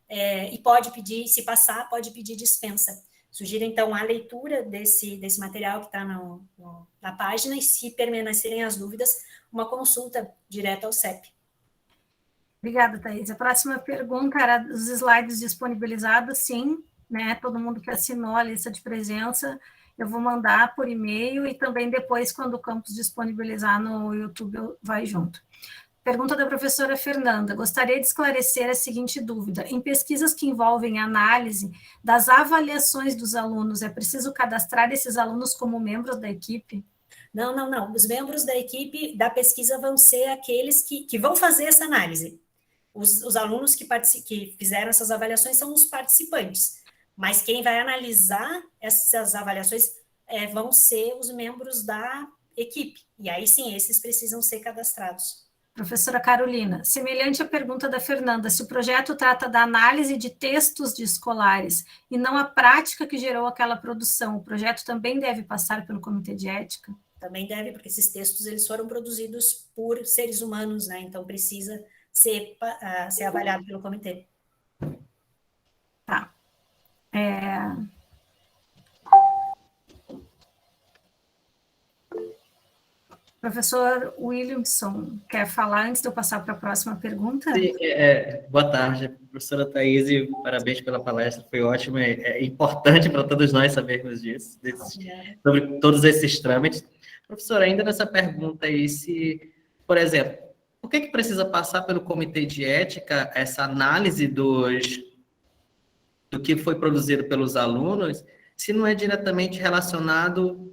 e pode pedir, se passar, pode pedir dispensa. Sugiro, então, a leitura desse material que está na página e, se permanecerem as dúvidas, uma consulta direta ao CEP. Obrigada, Thaís. A próxima pergunta era dos slides disponibilizados, sim, né? Todo mundo que assinou a lista de presença, eu vou mandar por e-mail e também depois, quando o campus disponibilizar no YouTube, vai junto. Pergunta da professora Fernanda. Gostaria de esclarecer a seguinte dúvida. Em pesquisas que envolvem análise das avaliações dos alunos, é preciso cadastrar esses alunos como membros da equipe? Não. Os membros da equipe da pesquisa vão ser aqueles que vão fazer essa análise. Os alunos que fizeram essas avaliações são os participantes, mas quem vai analisar essas avaliações vão ser os membros da equipe. E aí sim, esses precisam ser cadastrados. Professora Carolina, semelhante à pergunta da Fernanda, se o projeto trata da análise de textos de escolares e não a prática que gerou aquela produção, o projeto também deve passar pelo Comitê de Ética? Também deve, porque esses textos eles foram produzidos por seres humanos, né? Então precisa ser avaliado pelo comitê. Tá. Professor Williamson, quer falar antes de eu passar para a próxima pergunta? Sim, boa tarde, professora Thaís, e parabéns pela palestra, foi ótimo, é importante para todos nós sabermos disso, sobre todos esses trâmites. Professora, ainda nessa pergunta aí, por exemplo, por que precisa passar pelo Comitê de Ética essa análise do que foi produzido pelos alunos, se não é diretamente relacionado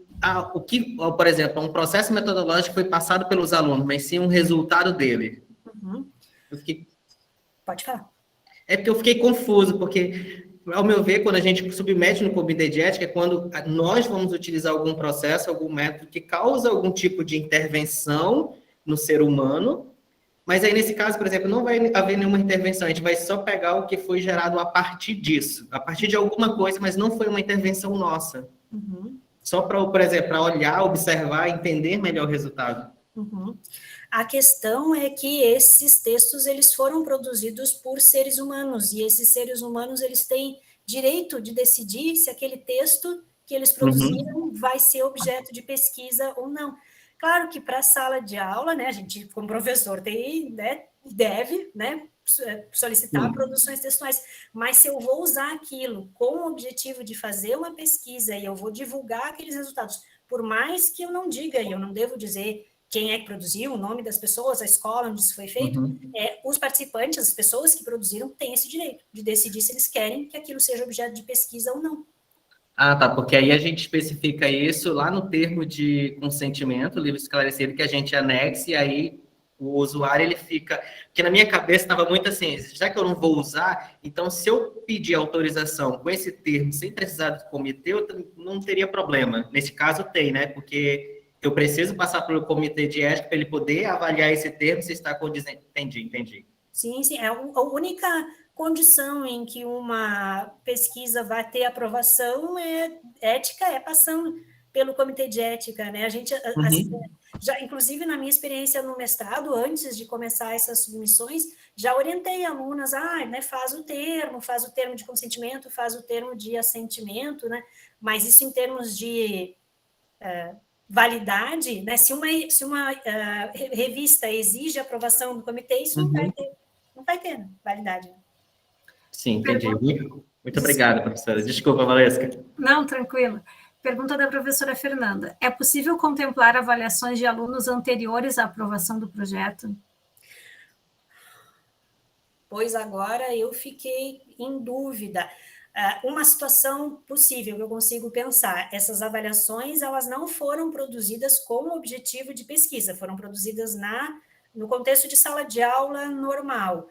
por exemplo, um processo metodológico foi passado pelos alunos, mas sim um resultado dele? Uhum. Pode falar. É porque eu fiquei confuso, porque, ao meu ver, quando a gente submete no Comitê de Ética, é quando nós vamos utilizar algum processo, algum método que causa algum tipo de intervenção no ser humano, Mas aí, nesse caso, por exemplo, não vai haver nenhuma intervenção, a gente vai só pegar o que foi gerado a partir disso, a partir de alguma coisa, mas não foi uma intervenção nossa. Uhum. Só para, por exemplo, para olhar, observar, entender melhor o resultado. Uhum. A questão é que esses textos, eles foram produzidos por seres humanos, e esses seres humanos, eles têm direito de decidir se aquele texto que eles produziram vai ser objeto de pesquisa ou não. Claro que para a sala de aula, né, a gente, como professor, tem, né, deve, né, solicitar produções textuais, mas se eu vou usar aquilo com o objetivo de fazer uma pesquisa e eu vou divulgar aqueles resultados, por mais que eu não diga, e eu não devo dizer quem é que produziu, o nome das pessoas, a escola onde isso foi feito, os participantes, as pessoas que produziram, têm esse direito de decidir se eles querem que aquilo seja objeto de pesquisa ou não. Ah, tá, porque aí a gente especifica isso lá no termo de consentimento, livre esclarecido, que a gente anexa, e aí o usuário, ele fica... Porque na minha cabeça estava muito assim, já que eu não vou usar, então se eu pedir autorização com esse termo, sem precisar do comitê, eu não teria problema. Nesse caso tem, né? Porque eu preciso passar pelo comitê de ética para ele poder avaliar esse termo se está condizente. Entendi. Sim, sim, é a única condição em que uma pesquisa vai ter aprovação ética, é passando pelo comitê de ética, né? A gente, já, inclusive na minha experiência no mestrado, antes de começar essas submissões, já orientei alunas, né, faz o termo de consentimento, faz o termo de assentimento, né? Mas isso em termos de validade, né? Se uma revista exige aprovação do comitê, isso não vai ter validade. Sim, entendi. Muito obrigado, professora. Desculpa, Valesca. Não, tranquilo. Pergunta da professora Fernanda. É possível contemplar avaliações de alunos anteriores à aprovação do projeto? Pois agora eu fiquei em dúvida. Uma situação possível que eu consigo pensar, essas avaliações, elas não foram produzidas com o objetivo de pesquisa, foram produzidas no contexto de sala de aula normal.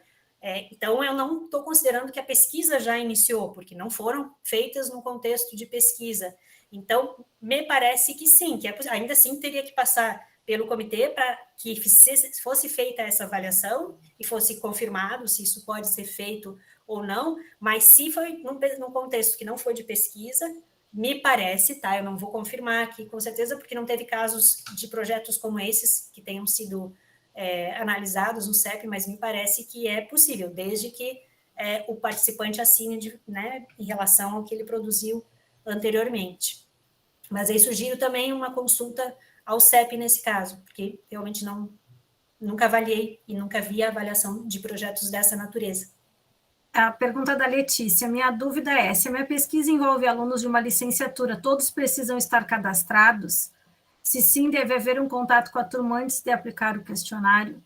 Então, eu não estou considerando que a pesquisa já iniciou, porque não foram feitas no contexto de pesquisa. Então, me parece que sim, que ainda assim teria que passar pelo comitê para que fosse feita essa avaliação e fosse confirmado se isso pode ser feito ou não, mas se foi num contexto que não foi de pesquisa, me parece, tá? Eu não vou confirmar aqui com certeza, porque não teve casos de projetos como esses que tenham sido analisados no CEP, mas me parece que é possível, desde que o participante assine, né, em relação ao que ele produziu anteriormente. Mas aí sugiro também uma consulta ao CEP nesse caso, porque realmente nunca avaliei e nunca vi a avaliação de projetos dessa natureza. A pergunta da Letícia. Minha dúvida é, se a minha pesquisa envolve alunos de uma licenciatura, todos precisam estar cadastrados? Se sim, deve haver um contato com a turma antes de aplicar o questionário?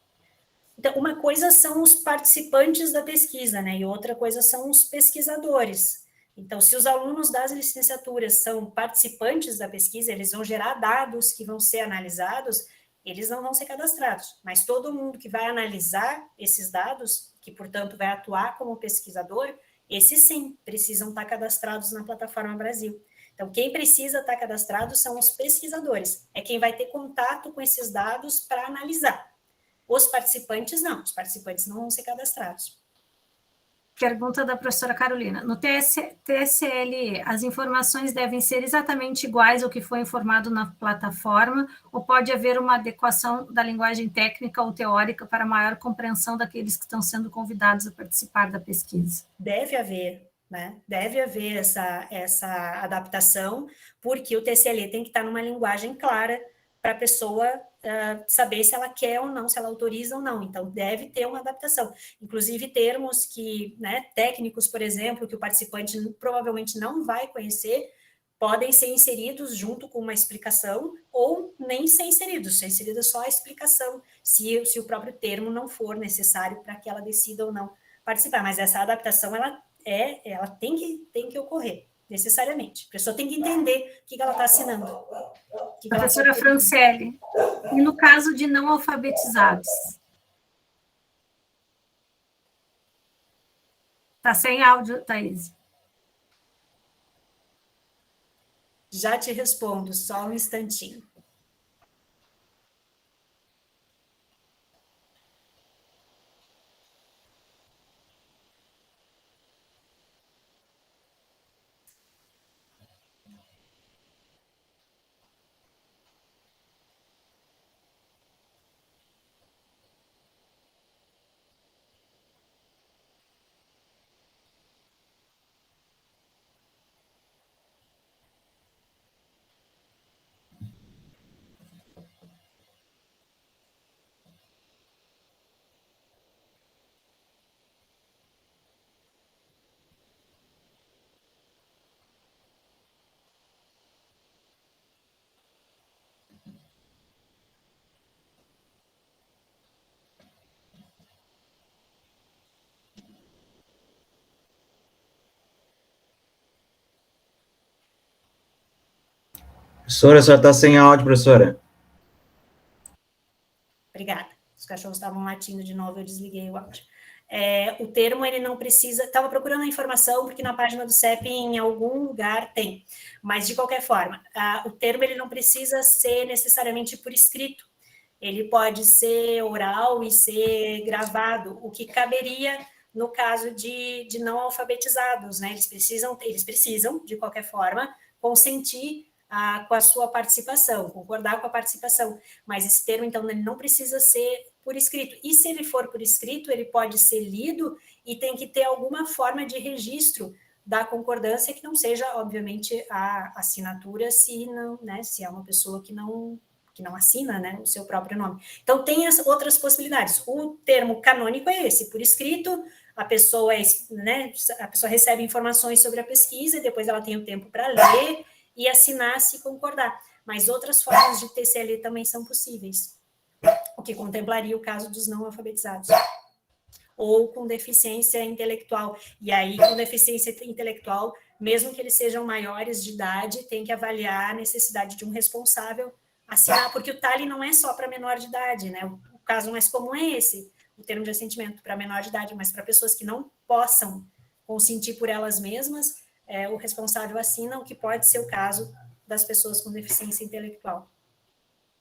Então, uma coisa são os participantes da pesquisa, né? E outra coisa são os pesquisadores. Então, se os alunos das licenciaturas são participantes da pesquisa, eles vão gerar dados que vão ser analisados, eles não vão ser cadastrados. Mas todo mundo que vai analisar esses dados, que, portanto, vai atuar como pesquisador, esses sim precisam estar cadastrados na Plataforma Brasil. Então, quem precisa estar cadastrado são os pesquisadores. É quem vai ter contato com esses dados para analisar. Os participantes não vão ser cadastrados. Pergunta da professora Carolina. No TSL, as informações devem ser exatamente iguais ao que foi informado na plataforma, ou pode haver uma adequação da linguagem técnica ou teórica para maior compreensão daqueles que estão sendo convidados a participar da pesquisa? Deve haver, né? Deve haver essa adaptação, porque o TSL tem que estar numa linguagem clara para a pessoa saber se ela quer ou não, se ela autoriza ou não. Então, deve ter uma adaptação. Inclusive, termos que, né, técnicos, por exemplo, que o participante provavelmente não vai conhecer, podem ser inseridos junto com uma explicação ou nem ser inseridos, ser inserida só a explicação, se o próprio termo não for necessário para que ela decida ou não participar. Mas essa adaptação, ela tem que ocorrer, necessariamente. A pessoa tem que entender o que ela está assinando. Professora Franciele, e no caso de não alfabetizados? Está sem áudio, Thaís. Já te respondo, só um instantinho. Professora, a senhora está sem áudio, professora. Obrigada. Os cachorros estavam latindo de novo, eu desliguei o áudio. O termo, ele não precisa... Estava procurando a informação, porque na página do CEP, em algum lugar, tem. Mas, de qualquer forma, o termo, ele não precisa ser necessariamente por escrito. Ele pode ser oral e ser gravado, o que caberia no caso de não alfabetizados, né? Eles precisam, de qualquer forma, consentir com a sua participação, concordar com a participação, mas esse termo, então, ele não precisa ser por escrito, e se ele for por escrito, ele pode ser lido e tem que ter alguma forma de registro da concordância que não seja, obviamente, a assinatura, se não, né, se é uma pessoa que não assina, né, o seu próprio nome. Então, tem as outras possibilidades. O termo canônico é esse, por escrito, a pessoa recebe informações sobre a pesquisa, e depois ela tem o tempo para ler e assinar se concordar. Mas outras formas de TCLE também são possíveis, o que contemplaria o caso dos não alfabetizados. Ou com deficiência intelectual. E aí, com deficiência intelectual, mesmo que eles sejam maiores de idade, tem que avaliar a necessidade de um responsável assinar, porque o TALI não é só para menor de idade, né? O caso mais comum é esse, o termo de assentimento para menor de idade, mas para pessoas que não possam consentir por elas mesmas, o responsável assina, o que pode ser o caso das pessoas com deficiência intelectual.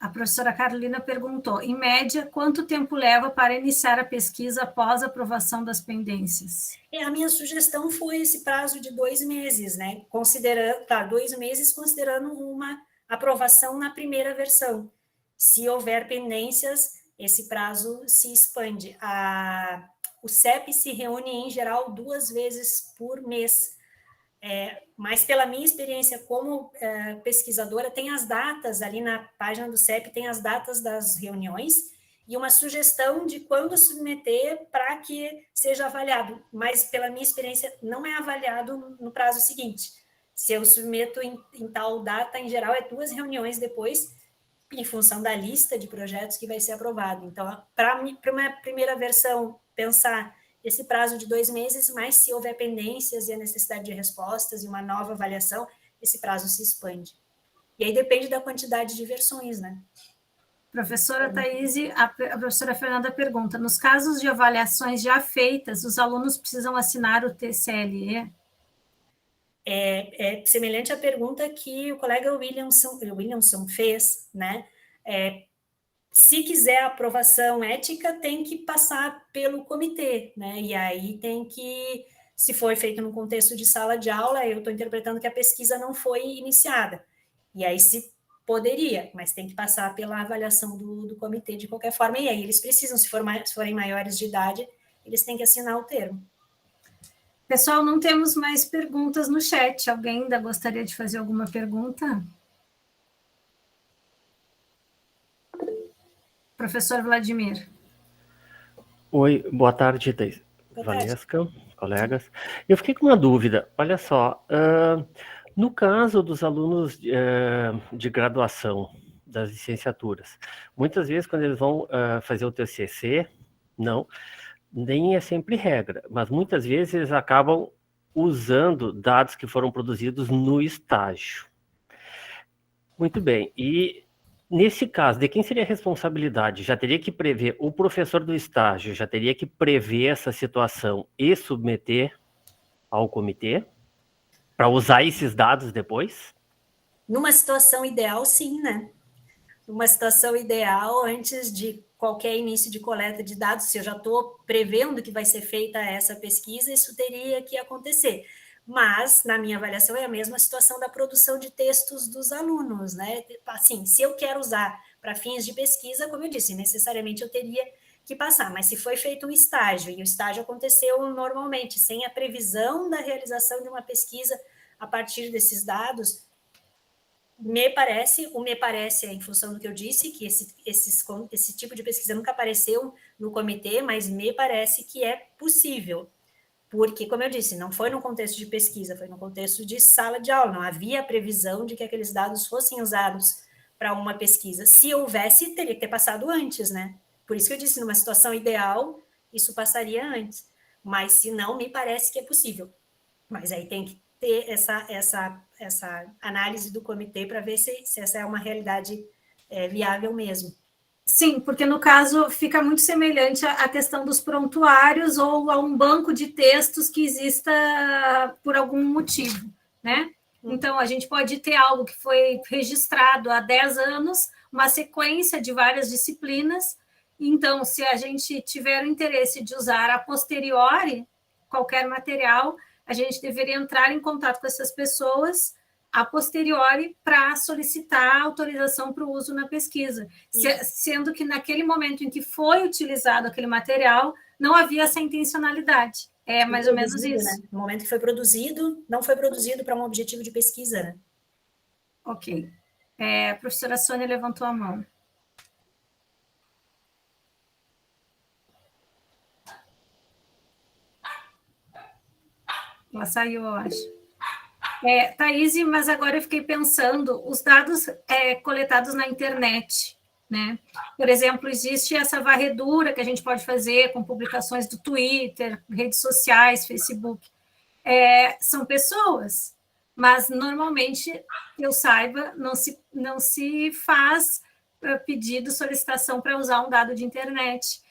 A professora Carolina perguntou, em média, quanto tempo leva para iniciar a pesquisa após a aprovação das pendências? A minha sugestão foi esse prazo de 2 meses, né? Considerando, 2 meses considerando uma aprovação na primeira versão. Se houver pendências, esse prazo se expande. O CEP se reúne, em geral, 2 vezes por mês. Mas pela minha experiência como pesquisadora, tem as datas ali na página do CEP, tem as datas das reuniões e uma sugestão de quando submeter para que seja avaliado. Mas pela minha experiência, não é avaliado no prazo seguinte. Se eu submeto em tal data, em geral, é 2 reuniões depois, em função da lista de projetos que vai ser aprovado. Então, para uma primeira versão, pensar esse prazo de 2 meses, mas se houver pendências e a necessidade de respostas e uma nova avaliação, esse prazo se expande. E aí depende da quantidade de versões, né? Professora Thaís, a professora Fernanda pergunta, nos casos de avaliações já feitas, os alunos precisam assinar o TCLE? É semelhante à pergunta que o colega Williamson fez, né? Se quiser aprovação ética, tem que passar pelo comitê, né? E aí tem que, se for feito no contexto de sala de aula, eu estou interpretando que a pesquisa não foi iniciada. E aí se poderia, mas tem que passar pela avaliação do comitê de qualquer forma. E aí eles precisam, se forem maiores de idade, eles têm que assinar o termo. Pessoal, não temos mais perguntas no chat. Alguém ainda gostaria de fazer alguma pergunta? Professor Vladimir. Oi, boa tarde, Thaís. Valesca, colegas. Eu fiquei com uma dúvida. Olha só, no caso dos alunos de graduação, das licenciaturas, muitas vezes quando eles vão fazer o TCC, nem é sempre regra, mas muitas vezes eles acabam usando dados que foram produzidos no estágio. Muito bem, e nesse caso, de quem seria a responsabilidade? Já teria que prever, o professor do estágio já teria que prever essa situação e submeter ao comitê para usar esses dados depois? Numa situação ideal, sim, né? Numa situação ideal, antes de qualquer início de coleta de dados, se eu já estou prevendo que vai ser feita essa pesquisa, isso teria que acontecer. Mas, na minha avaliação, é a mesma situação da produção de textos dos alunos, né? Assim, se eu quero usar para fins de pesquisa, como eu disse, necessariamente eu teria que passar, mas se foi feito um estágio, e o estágio aconteceu normalmente, sem a previsão da realização de uma pesquisa a partir desses dados, me parece é em função do que eu disse, que esse tipo de pesquisa nunca apareceu no comitê, mas me parece que é possível. Porque, como eu disse, não foi no contexto de pesquisa, foi no contexto de sala de aula, não havia previsão de que aqueles dados fossem usados para uma pesquisa. Se houvesse, teria que ter passado antes, né? Por isso que eu disse, numa situação ideal, isso passaria antes. Mas, se não, me parece que é possível. Mas aí tem que ter essa essa análise do comitê para ver se essa é uma realidade viável mesmo. Sim, porque no caso fica muito semelhante à questão dos prontuários ou a um banco de textos que exista por algum motivo, né? Então, a gente pode ter algo que foi registrado há 10 anos, uma sequência de várias disciplinas. Então, se a gente tiver o interesse de usar a posteriori qualquer material, a gente deveria entrar em contato com essas pessoas a posteriori para solicitar autorização para o uso na pesquisa, sendo que naquele momento em que foi utilizado aquele material, não havia essa intencionalidade. É mais ou menos isso. Né? No momento que foi produzido, não foi produzido para um objetivo de pesquisa, né? Ok. A professora Sônia levantou a mão. Ela saiu, eu acho. Thaís, mas agora eu fiquei pensando, os dados coletados na internet, né? Por exemplo, existe essa varredura que a gente pode fazer com publicações do Twitter, redes sociais, Facebook. São pessoas, mas normalmente, que eu saiba, não se faz pedido, solicitação para usar um dado de internet.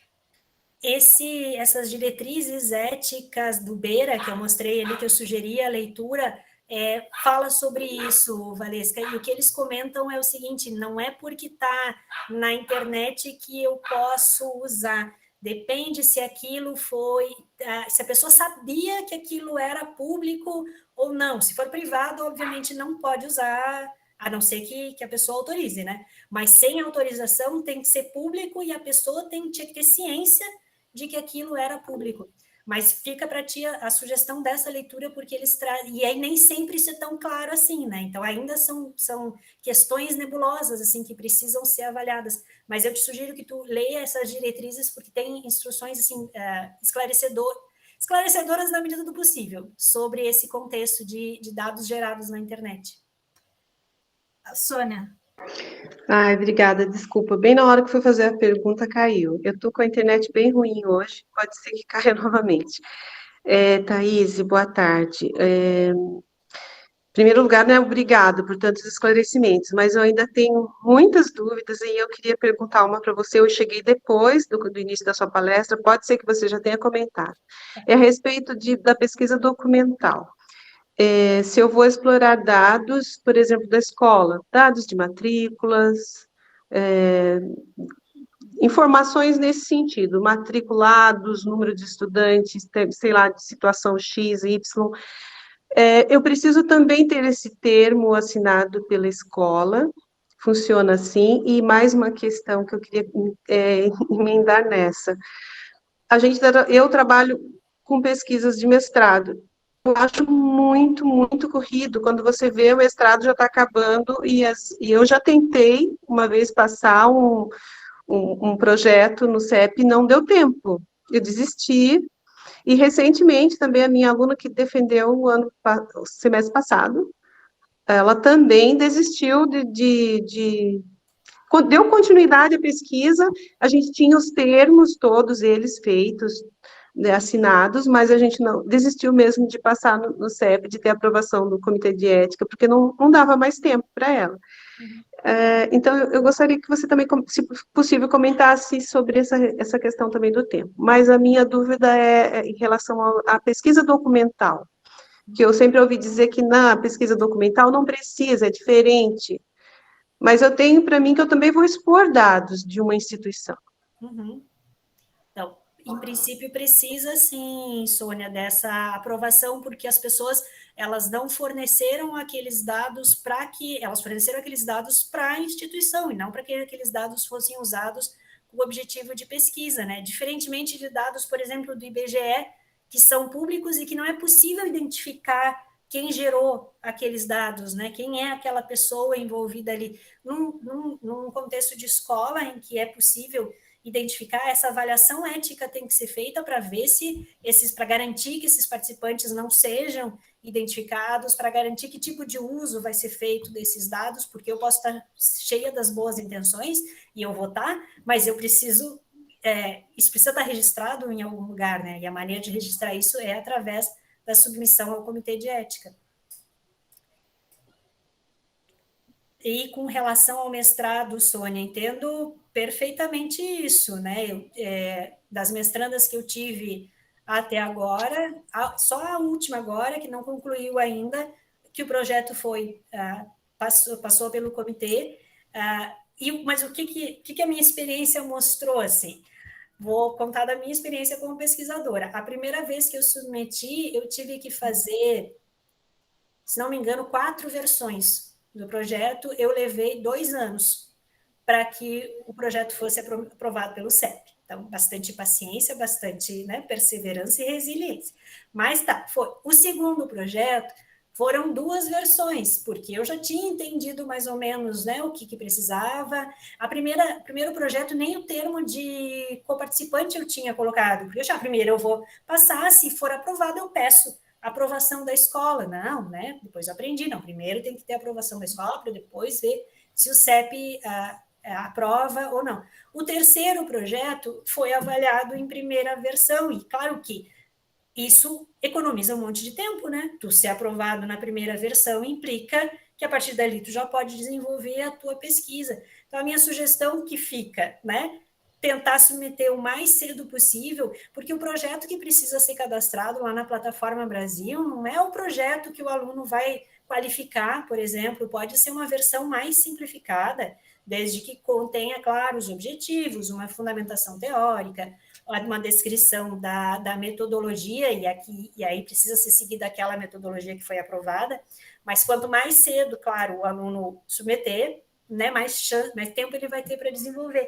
Essas diretrizes éticas do Beira, que eu mostrei ali, que eu sugeri a leitura, fala sobre isso, Valesca, e o que eles comentam é o seguinte, não é porque está na internet que eu posso usar, depende se aquilo se a pessoa sabia que aquilo era público ou não, se for privado, obviamente não pode usar, a não ser que a pessoa autorize, né? Mas sem autorização tem que ser público e a pessoa tem que ter ciência de que aquilo era público. Mas fica para ti a sugestão dessa leitura, porque eles trazem... E aí nem sempre isso é tão claro assim, né? Então, ainda são questões nebulosas, assim, que precisam ser avaliadas. Mas eu te sugiro que tu leia essas diretrizes, porque tem instruções, assim, esclarecedoras na medida do possível, sobre esse contexto de dados gerados na internet. Sônia. Ai, obrigada, desculpa. Bem na hora que fui fazer a pergunta, caiu. Eu tô com a internet bem ruim hoje, pode ser que caia novamente. Thaís, boa tarde. Em primeiro lugar, né, obrigado por tantos esclarecimentos, mas eu ainda tenho muitas dúvidas e eu queria perguntar uma para você. Eu cheguei depois do início da sua palestra, pode ser que você já tenha comentado. É a respeito da pesquisa documental. Se eu vou explorar dados, por exemplo, da escola, dados de matrículas, informações nesse sentido, matriculados, número de estudantes, sei lá, de situação X, Y, eu preciso também ter esse termo assinado pela escola, funciona assim, e mais uma questão que eu queria emendar nessa. Eu trabalho com pesquisas de mestrado, eu acho muito, muito corrido, quando você vê o mestrado já está acabando, e eu já tentei uma vez passar um projeto no CEP, não deu tempo, eu desisti, e recentemente também a minha aluna que defendeu o semestre passado, ela também desistiu deu continuidade à pesquisa, a gente tinha os termos todos eles feitos, né, assinados, mas a gente não desistiu mesmo de passar no CEP, de ter aprovação do Comitê de Ética, porque não dava mais tempo para ela. Então, eu gostaria que você também, se possível, comentasse sobre essa questão também do tempo. Mas a minha dúvida é em relação à pesquisa documental, que eu sempre ouvi dizer que na pesquisa documental não precisa, é diferente. Mas eu tenho para mim que eu também vou expor dados de uma instituição. Uhum. Então, em princípio, precisa sim, Sônia, dessa aprovação, porque as pessoas, elas não forneceram aqueles dados elas forneceram aqueles dados para a instituição, e não para que aqueles dados fossem usados com o objetivo de pesquisa, né? Diferentemente de dados, por exemplo, do IBGE, que são públicos e que não é possível identificar quem gerou aqueles dados, né? Quem é aquela pessoa envolvida ali. Num contexto de escola, em que é possível identificar, essa avaliação ética tem que ser feita para ver para garantir que esses participantes não sejam identificados, para garantir que tipo de uso vai ser feito desses dados, porque eu posso estar cheia das boas intenções e eu votar, mas eu preciso, isso precisa estar registrado em algum lugar, né? E a maneira de registrar isso é através da submissão ao Comitê de Ética. E com relação ao mestrado, Sônia, entendo perfeitamente isso, né? Das mestrandas que eu tive até agora, só a última agora, que não concluiu ainda, que o projeto passou pelo comitê, mas o que a minha experiência mostrou, assim? Vou contar da minha experiência como pesquisadora. A primeira vez que eu submeti, eu tive que fazer, se não me engano, 4 versões do projeto. Eu levei 2 anos para que o projeto fosse aprovado pelo CEP. Então, bastante paciência, bastante, né, perseverança e resiliência. Mas tá, foi. O segundo projeto foram 2 versões, porque eu já tinha entendido mais ou menos, né, o que precisava. Primeiro projeto, nem o termo de coparticipante eu tinha colocado, porque eu já, primeiro eu vou passar, se for aprovado, eu peço a aprovação da escola. Não, né? Depois eu aprendi, não, primeiro tem que ter a aprovação da escola, para depois ver se o CEP aprova ou não. O terceiro projeto foi avaliado em primeira versão, e claro que isso economiza um monte de tempo, né? Tu ser aprovado na primeira versão implica que a partir dali tu já pode desenvolver a tua pesquisa. Então, a minha sugestão que fica, né? Tentar submeter o mais cedo possível, porque o projeto que precisa ser cadastrado lá na Plataforma Brasil não é o projeto que o aluno vai qualificar, por exemplo, pode ser uma versão mais simplificada, desde que contenha, claro, os objetivos, uma fundamentação teórica, uma descrição da metodologia, e aí precisa ser seguida aquela metodologia que foi aprovada, mas quanto mais cedo, claro, o aluno submeter, né, mais tempo ele vai ter para desenvolver.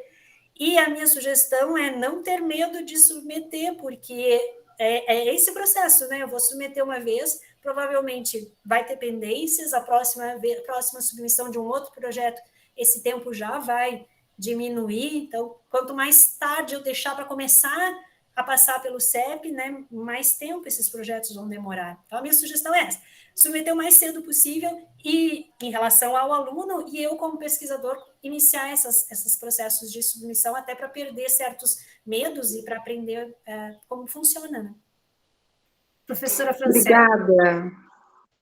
E a minha sugestão é não ter medo de submeter, porque é esse processo, né? Eu vou submeter uma vez, provavelmente vai ter pendências, a próxima submissão de um outro projeto, esse tempo já vai diminuir. Então, quanto mais tarde eu deixar para começar a passar pelo CEP, né, mais tempo esses projetos vão demorar. Então, a minha sugestão é essa: submeter o mais cedo possível e, em relação ao aluno, e eu, como pesquisador, iniciar esses processos de submissão até para perder certos medos e para aprender como funciona, né? Professora Francela.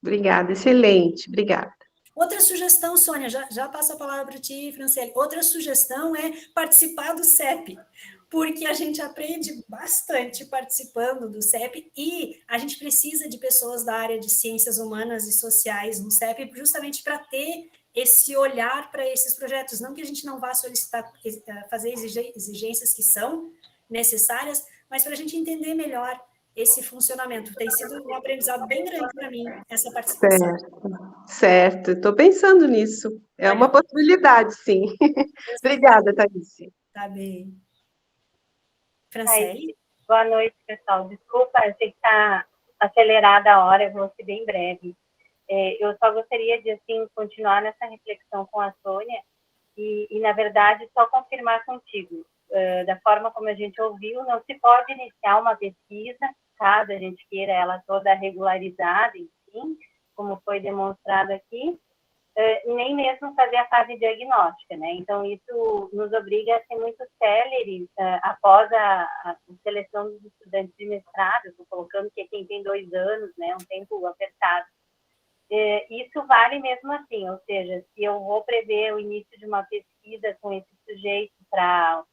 Obrigada, excelente, obrigada. Outra sugestão, Sônia, já passo a palavra para ti, Franciele. Outra sugestão é participar do CEP, porque a gente aprende bastante participando do CEP e a gente precisa de pessoas da área de ciências humanas e sociais no CEP justamente para ter esse olhar para esses projetos. Não que a gente não vá solicitar, fazer exigências que são necessárias, mas para a gente entender melhor esse funcionamento. Tem sido um aprendizado bem grande para mim, essa participação. Certo, estou pensando nisso. É uma possibilidade, sim. Obrigada, Thaís. Tá bem. Franciele? Boa noite, pessoal. Desculpa, eu sei que está acelerada a hora, eu vou ser bem breve. Eu só gostaria de, assim, continuar nessa reflexão com a Sônia e na verdade, só confirmar contigo. Da forma como a gente ouviu, não se pode iniciar uma pesquisa, caso a gente queira ela toda regularizada, enfim, como foi demonstrado aqui, nem mesmo fazer a fase diagnóstica, né? Então, isso nos obriga a ser muito céleres após a seleção dos estudantes de mestrado. Estou colocando que quem tem 2 anos, né, um tempo apertado. Isso vale mesmo assim, ou seja, se eu vou prever o início de uma pesquisa com esse sujeito para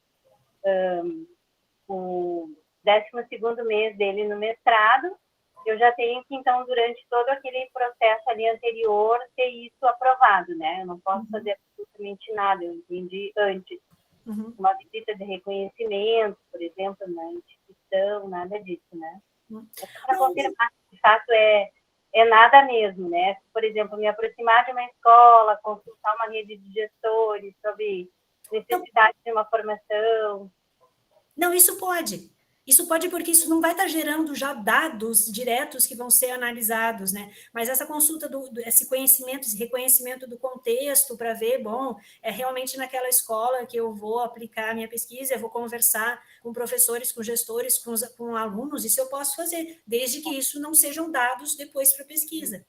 o 12º mês dele no mestrado, eu já tenho que, então, durante todo aquele processo ali anterior, ter isso aprovado, né? Eu não posso fazer absolutamente nada, eu entendi antes. Uma visita de reconhecimento, por exemplo, na instituição, nada disso, né? Para confirmar que, de fato, é nada mesmo, né? Por exemplo, me aproximar de uma escola, consultar uma rede de gestores sobre necessidade de uma formação. Não, isso pode. Isso pode, porque isso não vai estar gerando já dados diretos que vão ser analisados, né? Mas essa consulta, esse conhecimento, esse reconhecimento do contexto para ver, bom, é realmente naquela escola que eu vou aplicar a minha pesquisa, eu vou conversar com professores, com gestores, com alunos, isso eu posso fazer, desde que isso não sejam dados depois para a pesquisa.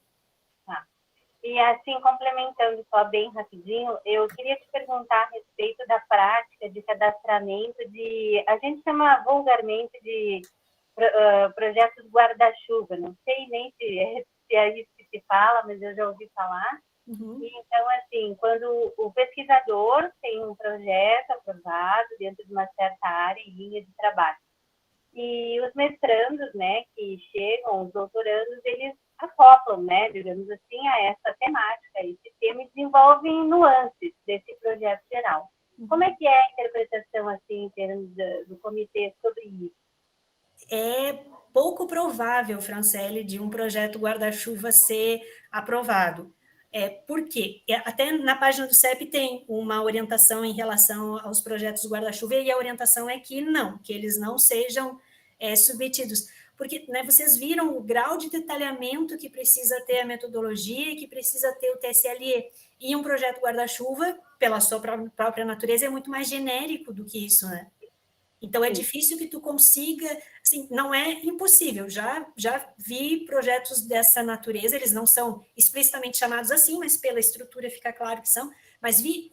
E assim, complementando só bem rapidinho, eu queria te perguntar a respeito da prática de cadastramento a gente chama vulgarmente de projetos guarda-chuva, não sei nem se é isso que se fala, mas eu já ouvi falar, Uhum. Então, assim, quando o pesquisador tem um projeto aprovado dentro de uma certa área e linha de trabalho, e os mestrandos, né, que chegam, os doutorandos, eles acoplam, né, digamos assim, a essa temática, a esse tema, e desenvolvem nuances desse projeto geral. Como é que é a interpretação, assim, em termos do comitê sobre isso? É pouco provável, Franciele, de um projeto guarda-chuva ser aprovado. Por quê? Até na página do CEP tem uma orientação em relação aos projetos guarda-chuva, e a orientação é que não, que eles não sejam submetidos. Porque, né, vocês viram o grau de detalhamento que precisa ter a metodologia e que precisa ter o TSLE. E um projeto guarda-chuva, pela sua própria natureza, é muito mais genérico do que isso, né? Então, é difícil que tu consiga, assim, não é impossível, já vi projetos dessa natureza, eles não são explicitamente chamados assim, mas pela estrutura fica claro que são, mas vi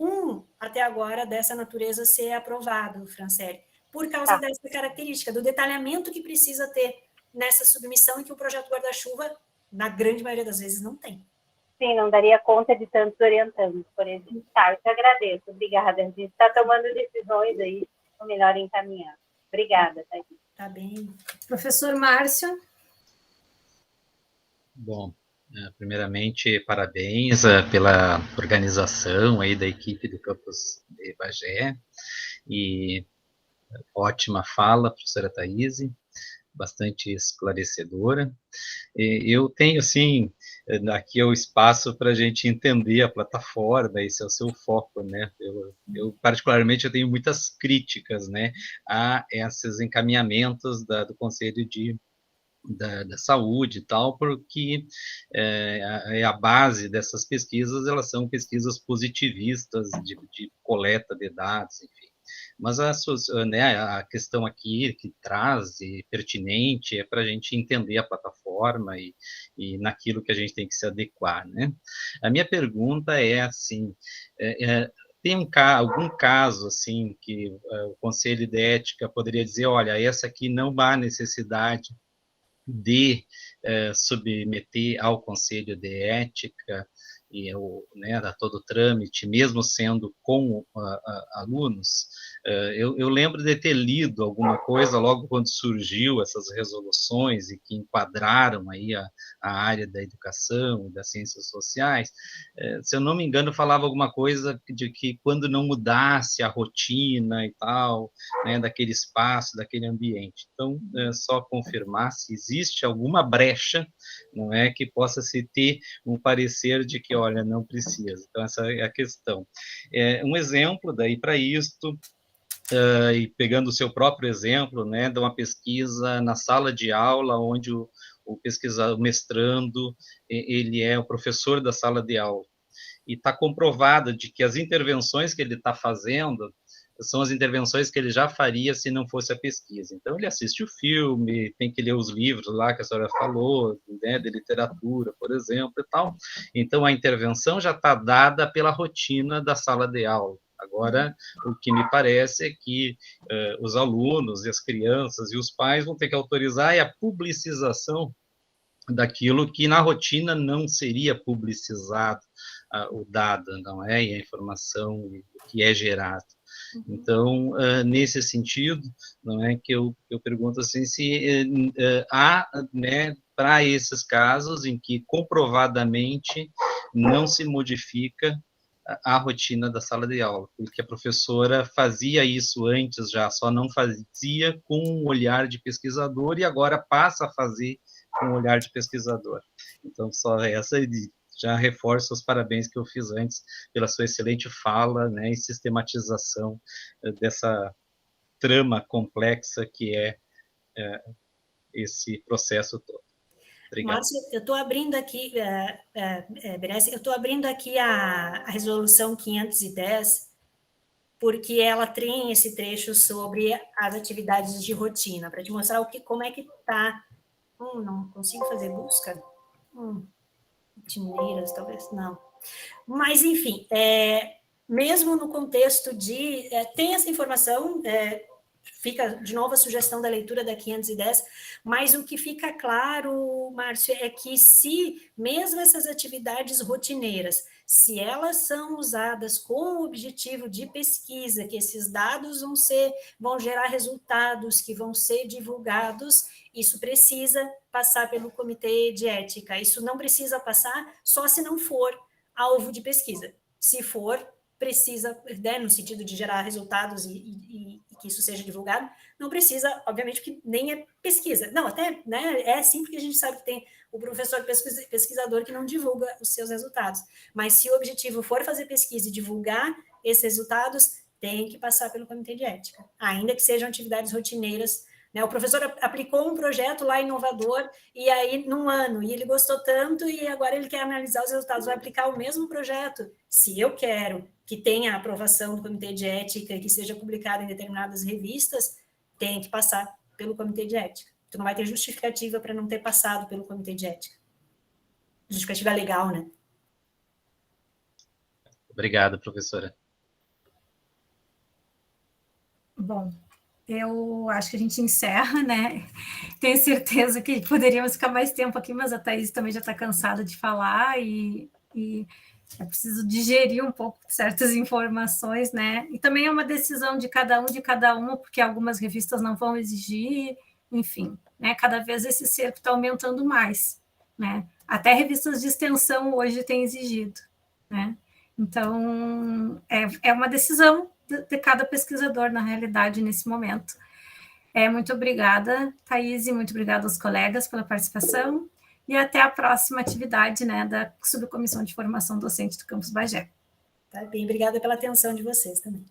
até agora dessa natureza ser aprovado, Franciele, por causa dessa característica, do detalhamento que precisa ter nessa submissão e que o projeto guarda-chuva, na grande maioria das vezes, não tem. Sim, não daria conta de tantos orientandos, por exemplo. Tá, eu te agradeço, obrigada. A gente está tomando decisões aí, o melhor encaminhando. Obrigada, Thaís. Tá bem. Professor Márcio. Bom, primeiramente, parabéns pela organização aí da equipe do campus de Bagé, e ótima fala, professora Thaís, bastante esclarecedora. Eu tenho, assim, aqui é o espaço para a gente entender a plataforma, esse é o seu foco, né? Eu particularmente, eu tenho muitas críticas, né, a esses encaminhamentos do Conselho da Saúde e tal, porque a base dessas pesquisas, elas são pesquisas positivistas de coleta de dados, enfim. Mas a questão aqui que traz e pertinente é para a gente entender a plataforma e naquilo que a gente tem que se adequar, né? A minha pergunta é assim, tem algum caso assim que o Conselho de Ética poderia dizer, olha, essa aqui não há necessidade de submeter ao Conselho de Ética e a todo o trâmite, mesmo sendo com alunos? Eu lembro de ter lido alguma coisa logo quando surgiu essas resoluções e que enquadraram aí a área da educação e das ciências sociais. Se eu não me engano, falava alguma coisa de que quando não mudasse a rotina e tal, né, daquele espaço, daquele ambiente. Então, só confirmar se existe alguma brecha, não é, que possa se ter um parecer de que, olha, não precisa. Então, essa é a questão. Um exemplo daí para isto, e pegando o seu próprio exemplo, né, de uma pesquisa na sala de aula, onde o pesquisador, o mestrando, ele é o professor da sala de aula, e está comprovado de que as intervenções que ele está fazendo são as intervenções que ele já faria se não fosse a pesquisa. Então, ele assiste o filme, tem que ler os livros lá que a senhora falou, né, de literatura, por exemplo, e tal. Então, a intervenção já está dada pela rotina da sala de aula. Agora, o que me parece é que os alunos e as crianças e os pais vão ter que autorizar a publicização daquilo que na rotina não seria publicizado, o dado, não é? E a informação que é gerada. Então, nesse sentido, não é, que eu pergunto assim, se há, né, para esses casos em que comprovadamente não se modifica a rotina da sala de aula, porque a professora fazia isso antes já, só não fazia com um olhar de pesquisador e agora passa a fazer com um olhar de pesquisador. Então, só essa, já reforço os parabéns que eu fiz antes pela sua excelente fala, né, e sistematização dessa trama complexa que é esse processo todo. Obrigado. Márcio, eu estou abrindo aqui, Beresse, eu estou abrindo aqui a resolução 510, porque ela tem esse trecho sobre as atividades de rotina, para te mostrar como é que está. Não consigo fazer busca? Timeiras, talvez, não. Mas, enfim, mesmo no contexto de... tem essa informação fica, de novo, a sugestão da leitura da 510, mas o que fica claro, Márcio, é que se, mesmo essas atividades rotineiras, se elas são usadas com o objetivo de pesquisa, que esses dados vão gerar resultados que vão ser divulgados, isso precisa passar pelo comitê de ética. Isso não precisa passar só se não for alvo de pesquisa. Se for, precisa, né, no sentido de gerar resultados e que isso seja divulgado, não precisa, obviamente, porque nem é pesquisa. Não, até, né, é sim, porque a gente sabe que tem o professor pesquisador que não divulga os seus resultados. Mas se o objetivo for fazer pesquisa e divulgar esses resultados, tem que passar pelo comitê de ética, ainda que sejam atividades rotineiras, né? O professor aplicou um projeto lá inovador, e aí, num ano, e ele gostou tanto, e agora ele quer analisar os resultados, vai aplicar o mesmo projeto. Se eu quero que tenha a aprovação do comitê de ética e que seja publicado em determinadas revistas, tem que passar pelo comitê de ética. Tu não vai ter justificativa para não ter passado pelo comitê de ética. Justificativa legal, né? Obrigado, professora. Bom, eu acho que a gente encerra, né? Tenho certeza que poderíamos ficar mais tempo aqui, mas a Thaís também já está cansada de falar e é preciso digerir um pouco certas informações, né? E também é uma decisão de cada uma, porque algumas revistas não vão exigir, enfim, né? Cada vez esse cerco está aumentando mais, né? Até revistas de extensão hoje têm exigido, né? Então, é uma decisão de cada pesquisador, na realidade, nesse momento. Muito obrigada, Thaís, e muito obrigada aos colegas pela participação, e até a próxima atividade, né, da Subcomissão de Formação Docente do Campus Bagé. Tá bem, obrigada pela atenção de vocês também.